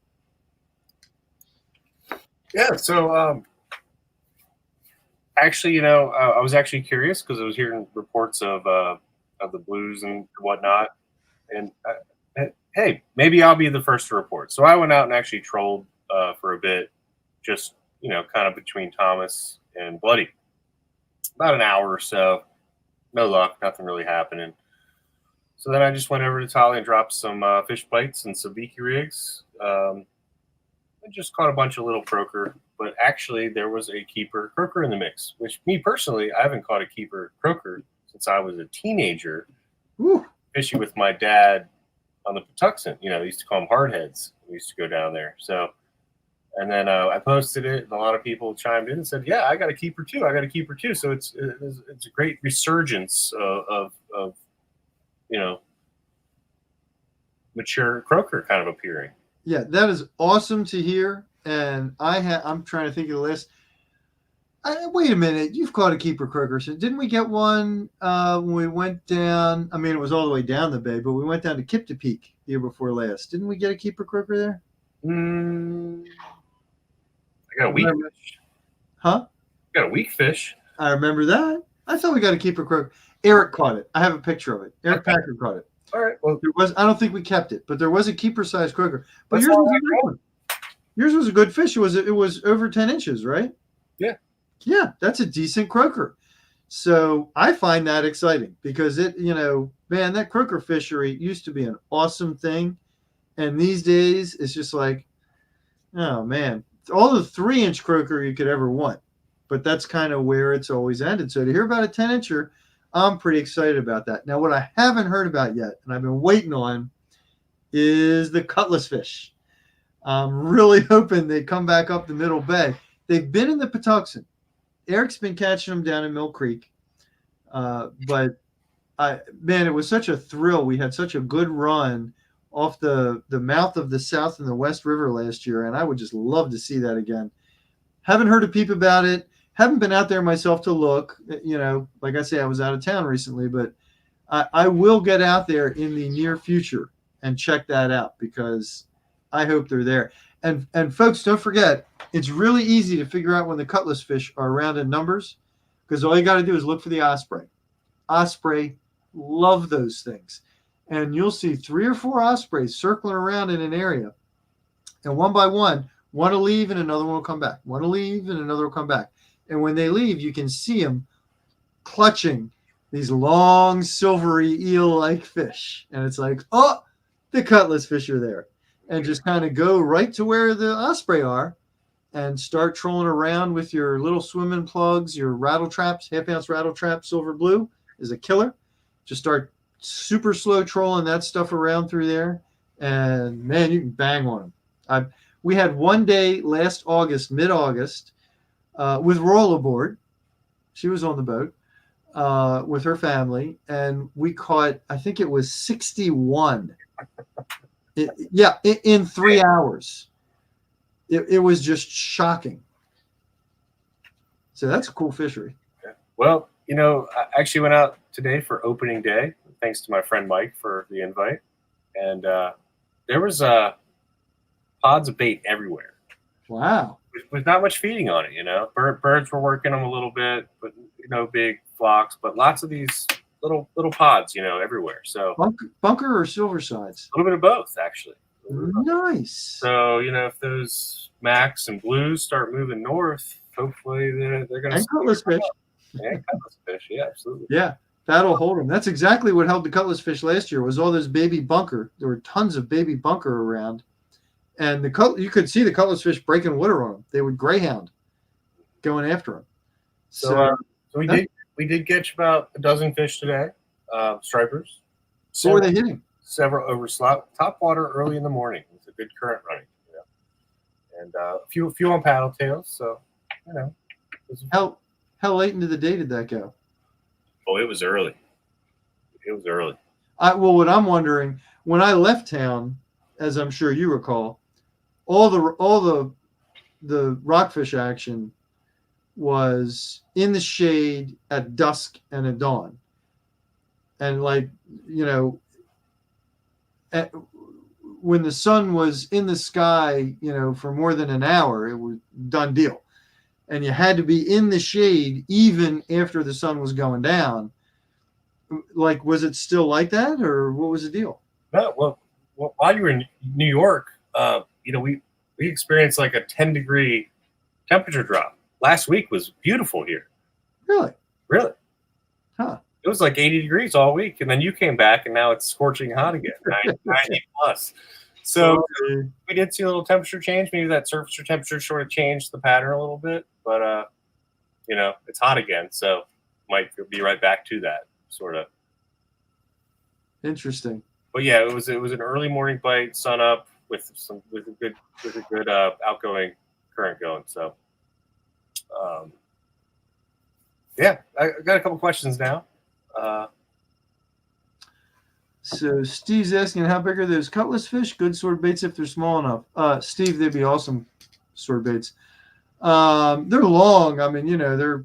Yeah, so actually, I was actually curious because I was hearing reports of the blues and whatnot, and hey, maybe I'll be the first to report. So I went out and actually trolled for a bit, just kind of between Thomas and Bloody, about an hour or so. No luck, nothing really happening. So then I just went over to Tolly and dropped some fish bites and some beaky rigs. I just caught a bunch of little croaker, but actually there was a keeper croaker in the mix, which me personally, I haven't caught a keeper croaker since I was a teenager. Woo. Fishing with my dad on the Patuxent. We used to call them hardheads. We used to go down there. So, and then I posted it, and a lot of people chimed in and said, "Yeah, I got a keeper too. I got a keeper too." So it's a great resurgence of mature croaker kind of appearing. Yeah, that is awesome to hear. And I'm trying to think of the list. Wait a minute, you've caught a keeper croaker. So didn't we get one when we went down? I mean, it was all the way down the bay, but we went down to Chesapeake the year before last. Didn't we get a keeper croaker there? I got a weak fish. Huh? I got a weak fish. I remember that. I thought we got a keeper croaker. Eric caught it. I have a picture of it. Eric Packard caught it. All right. Well, I don't think we kept it, but there was a keeper-sized croaker. But yours was a good one. Yours was a good fish. It was over 10 inches, right? Yeah. Yeah, that's a decent croaker. So I find that exciting because man, that croaker fishery used to be an awesome thing. And these days it's just like, oh man, all the 3-inch croaker you could ever want. But that's kind of where it's always ended. So to hear about a 10-incher, I'm pretty excited about that. Now, what I haven't heard about yet, and I've been waiting on, is the cutlass fish. I'm really hoping they come back up the Middle Bay. They've been in the Patuxent. Eric's been catching them down in Mill Creek. But it was such a thrill. We had such a good run off the mouth of the South and the West River last year, and I would just love to see that again. Haven't heard a peep about it. Haven't been out there myself to look. Like I say, I was out of town recently, but I will get out there in the near future and check that out because I hope they're there. And folks, don't forget, it's really easy to figure out when the cutlass fish are around in numbers because all you got to do is look for the osprey. Osprey, love those things. And you'll see 3 or 4 ospreys circling around in an area. And one by one will leave and another one will come back. One will leave and another will come back. And when they leave, you can see them clutching these long, silvery eel-like fish. And it's like, oh, the cutlass fish are there. And just kind of go right to where the osprey are and start trolling around with your little swimming plugs, your rattle traps. Half-ounce rattle trap, silver blue, is a killer. Just start super slow trolling that stuff around through there. And, man, you can bang on them. We had one day last August, mid-August, with Roll aboard. She was on the boat with her family, and we caught, I think it was 61. In 3 hours. it was just shocking. So that's a cool fishery. Yeah. Well, I actually went out today for opening day, thanks to my friend Mike for the invite. And there was pods of bait everywhere. Wow. With not much feeding on it, birds were working them a little bit, but no big flocks, but lots of these little pods, everywhere. So bunker or silver sides? A little bit of both, actually. Nice. So if those macs and blues start moving north, hopefully they're going to. And cutlass fish. And cutlass fish, yeah, absolutely. Yeah, that'll hold them. That's exactly what held the cutlass fish last year. Was all those baby bunker. There were tons of baby bunker around. And you could see the cutlass fish breaking water on them. They would greyhound going after them. So we did catch about a dozen fish today, stripers. What were they hitting? Several over top water early in the morning. It's a good current running, and a few on paddle tails. So how late into the day did that go? Oh, it was early. Well, what I'm wondering, when I left town, as I'm sure you recall, all the rockfish action was in the shade at dusk and at dawn. And when the sun was in the sky, for more than an hour, it was done deal. And you had to be in the shade even after the sun was going down. Was it still like that, or what was the deal? No, well, while you were in New York, we experienced like a 10-degree temperature drop. Last week was beautiful here. Really? Huh. It was like 80 degrees all week, and then you came back, and now it's scorching hot again, 90 plus. So we did see a little temperature change. Maybe that surface temperature sort of changed the pattern a little bit, but it's hot again, so might be right back to that sort of. Interesting. But yeah, it was an early morning bite, sun up with a good outgoing current going. So, I got a couple questions now. So Steve's asking, how big are those cutlass fish? Good sword baits if they're small enough. Steve, they'd be awesome sword baits. They're long. I mean, they're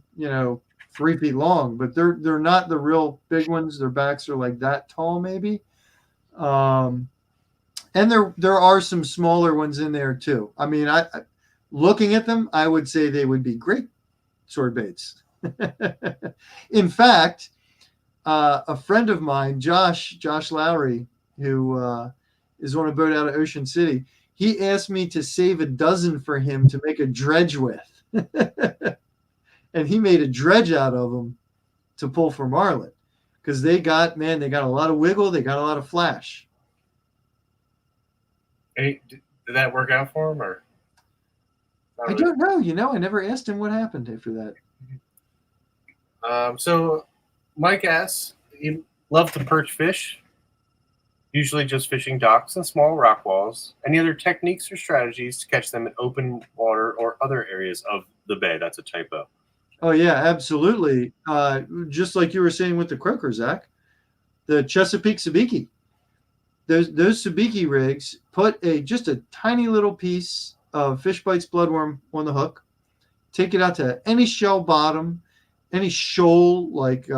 3 feet long, but they're not the real big ones. Their backs are like that tall, maybe. And there are some smaller ones in there too. I mean, I looking at them, I would say they would be great sword baits. In fact, a friend of mine, Josh Lowry, who is on a boat out of Ocean City, he asked me to save a dozen for him to make a dredge with. And he made a dredge out of them to pull for marlin, because they got a lot of wiggle, they got a lot of flash. Hey, did that work out for him, or? I don't know. I never asked him what happened after that. So Mike asks, you love to perch fish, usually just fishing docks and small rock walls. Any other techniques or strategies to catch them in open water or other areas of the bay? That's a typo. Oh, yeah, absolutely. Just like you were saying with the croaker, Zach, the Chesapeake sabiki. Those sabiki rigs put just a tiny little piece of fish bites bloodworm on the hook, take it out to any shell bottom, any shoal like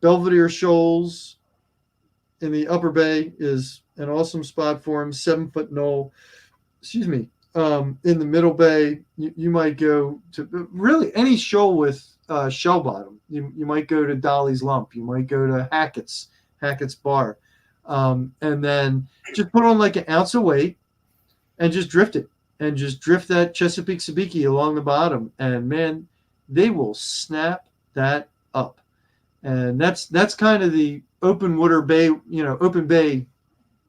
Belvedere shoals in the upper bay is an awesome spot for them. 7-foot knoll. In the middle bay, you might go to really any shoal with shell bottom. You might go to Dolly's Lump. You might go to Hackett's Bar. And then just put on like an ounce of weight and just drift it. And just drift that Chesapeake sabiki along the bottom. And, man, they will snap that up. And that's kind of the open bay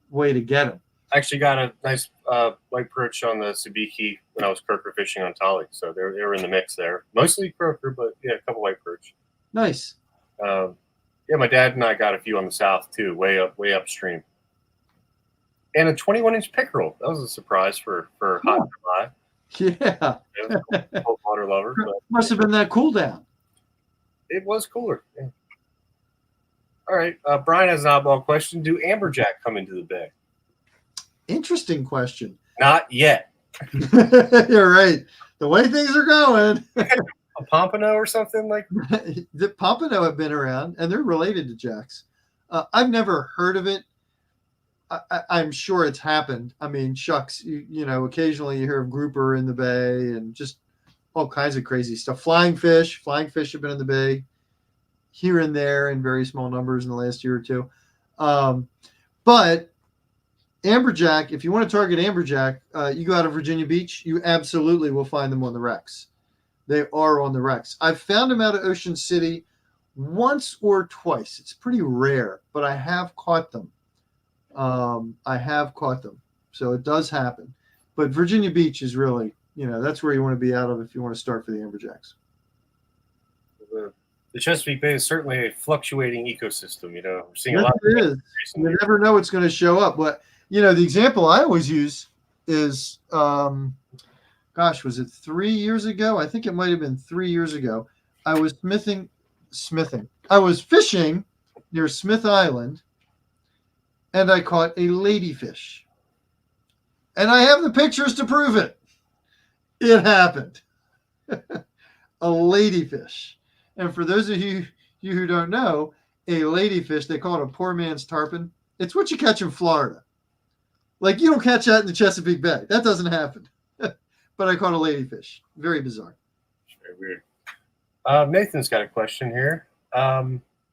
way to get them. I actually got a nice white perch on the sabiki when I was croaker fishing on Tolly, so they were in the mix there. Mostly croaker, but yeah, a couple white perch. Nice. My dad and I got a few on the south too, way upstream. And a 21-inch pickerel. That was a surprise for hot July. Yeah. Cold water lover. But must have been that cool down. It was cooler. Yeah. All right. Brian has an oddball question. Do amberjack come into the bay? Interesting question. Not yet. You're right. The way things are going, A pompano or something like. the pompano have been around, and they're related to jacks. I've never heard of it. I'm sure it's happened. I mean, shucks, you know, occasionally you hear of grouper in the bay and just all kinds of crazy stuff. Flying fish have been in the bay here and there in very small numbers in the last year or two. But amberjack, if you want to target amberjack, you go out of Virginia Beach, you absolutely will find them on the wrecks. They are on the wrecks. I've found them out of Ocean City once or twice. It's pretty rare, but I have caught them. So it does happen. But Virginia Beach is really, you know, that's where you want to be out of if you want to start for the amberjacks. The Chesapeake Bay is certainly a fluctuating ecosystem. You know, we're seeing a Yes, lot. it is. You never know what's going to show up. But you know, the example I always use is, was it 3 years ago? I think it might have been 3 years ago. I was smithing. I was fishing near Smith Island, and I caught a ladyfish. And I have the pictures to prove it. It happened. A ladyfish. And for those of you who don't know, a ladyfish, they call it a poor man's tarpon. It's what you catch in Florida. Like, you don't catch that in the Chesapeake Bay. That doesn't happen. But I caught a ladyfish. Very bizarre. Very weird. Nathan's got a question here.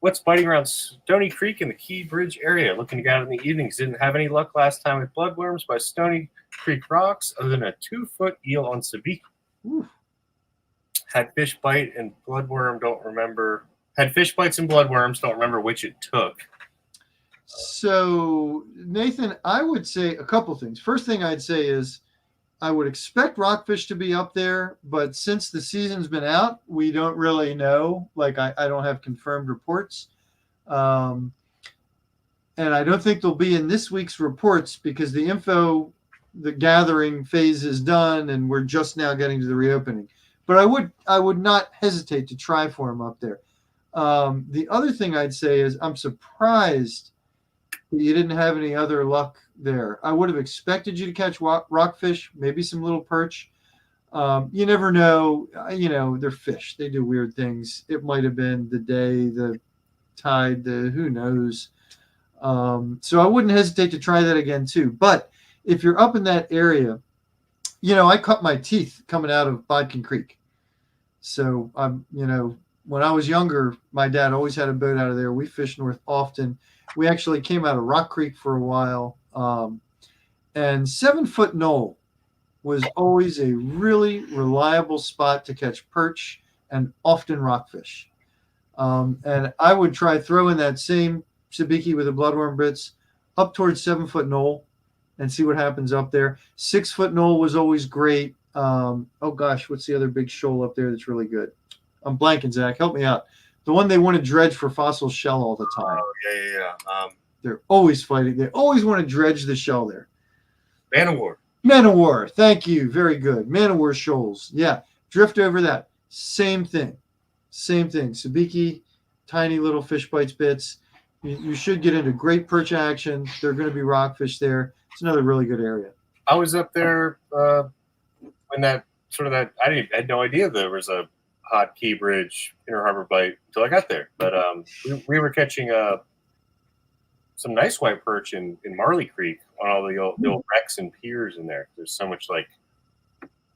What's biting around Stony Creek in the Key Bridge area? Looking to get out in the evenings. Didn't have any luck last time with bloodworms by Stony Creek rocks other than a 2-foot eel on Sabiki. Had fish bite and bloodworm, don't remember. Had fish bites and bloodworms, don't remember which it took. So, Nathan, I would say a couple things. First thing I'd say is I would expect rockfish to be up there, but since the season's been out, we don't really know. Like, I don't have confirmed reports. And I don't think they'll be in this week's reports because the gathering phase is done and we're just now getting to the reopening. But I would not hesitate to try for them up there. The other thing I'd say is I'm surprised that you didn't have any other luck there. I would have expected you to catch rockfish, maybe some little perch. You never know. You know, they're fish. They do weird things. It might have been the day, the tide, who knows. So I wouldn't hesitate to try that again too. But if you're up in that area, you know, I cut my teeth coming out of Bodkin Creek. So when I was younger, my dad always had a boat out of there. We fished north often. We actually came out of Rock Creek for a while. And 7-foot knoll was always a really reliable spot to catch perch and often rockfish. And I would try throwing that same sabiki with the bloodworm bits up towards 7-foot knoll and see what happens up there. 6-foot knoll was always great. What's the other big shoal up there that's really good? I'm blanking, Zach. Help me out. The one they want to dredge for fossil shell all the time. Oh, yeah. They're always fighting. They always want to dredge the shell there. Man of War. Thank you. Very good. Man of War shoals. Yeah. Drift over that. Same thing. Sabiki, tiny little fish bites bits. You should get into great perch action. There are going to be rockfish there. It's another really good area. I was up there when I had no idea there was a hot Key Bridge Inner Harbor bite until I got there. But we were catching some nice white perch in Marley Creek on all the old wrecks and piers in there. There's so much like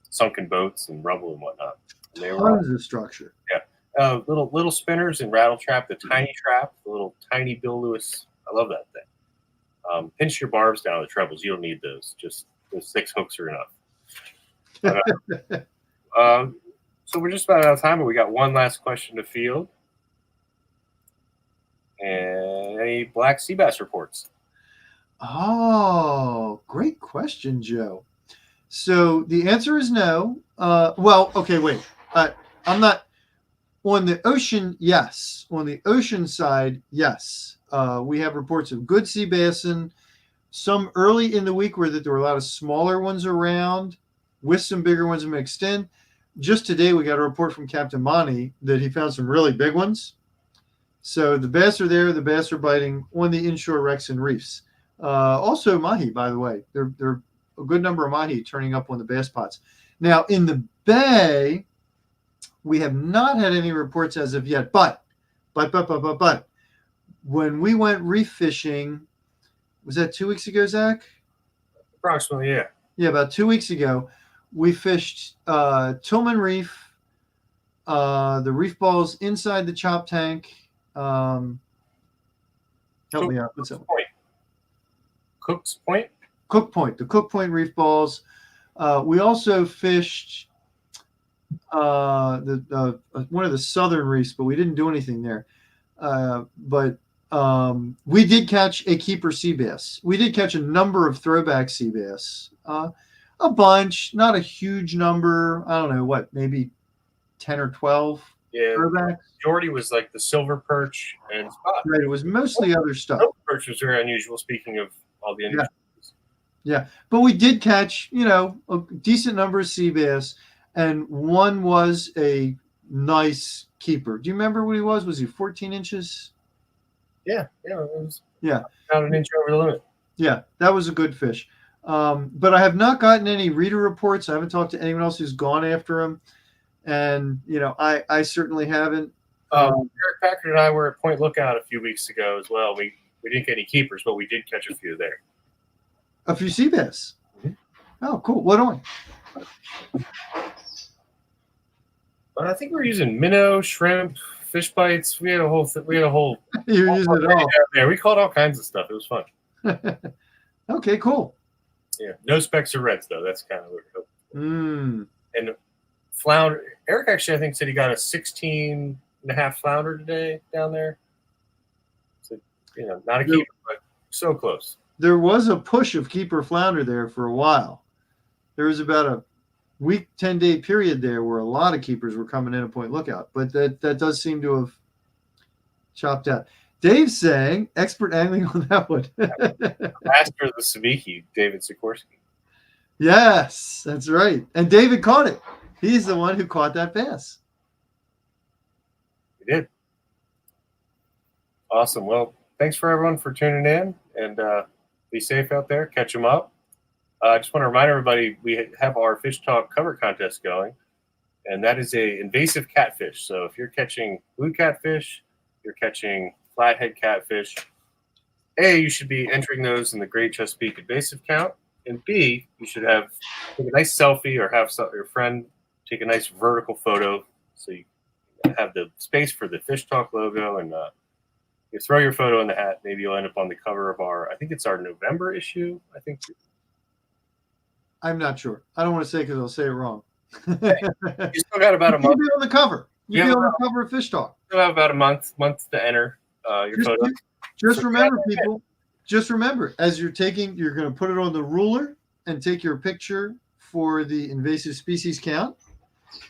sunken boats and rubble and whatnot. And Tons of structure. Yeah. Little spinners and rattle trap, the tiny trap, the little tiny Bill Lewis. I love that thing. Pinch your barbs down the trebles. You don't need those. Just those 6 hooks are enough. But, so we're just about out of time, but we got one last question to field. And any black sea bass reports? Oh, great question, Joe. So the answer is no. Wait. I'm not on the ocean. Yes, on the ocean side, yes. We have reports of good sea bassin. Some early in the week where there were a lot of smaller ones around, with some bigger ones mixed in. Just today, we got a report from Captain Monty that he found some really big ones. So the bass are there. The bass are biting on the inshore wrecks and reefs. Also mahi, by the way. They're a good number of mahi turning up on the bass pots. Now, in the bay, we have not had any reports as of yet, but when we went reef fishing, was that 2 weeks ago, Zach? Approximately, yeah. Yeah, about 2 weeks ago, we fished Tillman Reef, the reef balls inside the chop tank. Help me out. What's that? Cook's Point? Cook Point, the Cook Point reef balls. We also fished one of the southern reefs, but we didn't do anything there. But we did catch a keeper sea bass. We did catch a number of throwback sea bass. A bunch, not a huge number. I don't know, what, maybe 10 or 12 throwbacks. The majority was like the silver perch and spot. Right, it was mostly other stuff. Silver perch was very unusual, speaking of all the unusual. Yeah, but we did catch, a decent number of sea bass, and one was a nice keeper. Do you remember what he was? Was he 14 inches? Yeah, it was about an inch over the limit. Yeah, that was a good fish. But I have not gotten any reader reports. I haven't talked to anyone else who's gone after him, and I certainly haven't. Eric Packard and I were at Point Lookout a few weeks ago as well. We didn't get any keepers, but we did catch a few there. A few sea bass. Mm-hmm. Oh, cool. What on? But I think we were using minnow, shrimp, fish bites. We had a whole. You're using it all. Yeah, we caught all kinds of stuff. It was fun. Okay, cool. Yeah, no specks or reds though. That's kind of what we're hoping. And flounder. Eric actually, I think, said he got a 16.5 flounder today down there. So not a keeper, but so close. There was a push of keeper flounder there for a while. There was about a week, 10-day period there where a lot of keepers were coming in at Point Lookout, but that does seem to have chopped out. Dave's saying expert angling on that one. Master of the sabiki, David Sikorsky. Yes, that's right. And David caught it. He's the one who caught that bass. He did. Awesome. Well, thanks for everyone for tuning in, and be safe out there. Catch them up. I just want to remind everybody we have our Fish Talk cover contest going, and that is a invasive catfish. So if you're catching blue catfish, you're catching flathead catfish, A, you should be entering those in the Great Chesapeake Invasive count, and B, you should take a nice selfie or have your friend take a nice vertical photo so you have the space for the Fish Talk logo, and you throw your photo in the hat. Maybe you'll end up on the cover of I think it's our November issue. I think. I'm not sure. I don't want to say because I'll say it wrong. Hey, you still got about a month. You'll be on the cover. You'll be on the cover of Fish Talk. Still have about a month to enter your photo. Just remember, people. Just remember, as you're going to put it on the ruler and take your picture for the invasive species count,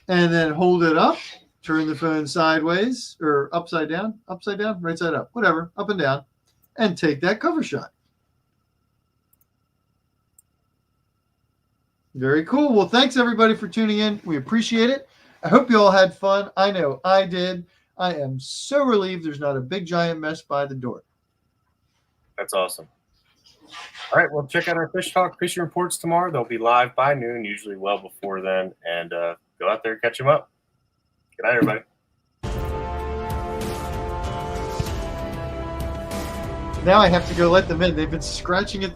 and then hold it up. Turn the phone sideways or upside down, right side up, whatever, up and down, and take that cover shot. Very cool. Well, thanks everybody for tuning in. We appreciate it. I hope you all had fun. I know I did. I am so relieved there's not a big giant mess by the door. That's awesome. All right, well, check out our Fish Talk fishing reports tomorrow. They'll be live by noon, usually well before then, and go out there and catch them up. Good night, everybody. Now I have to go let them in. They've been scratching at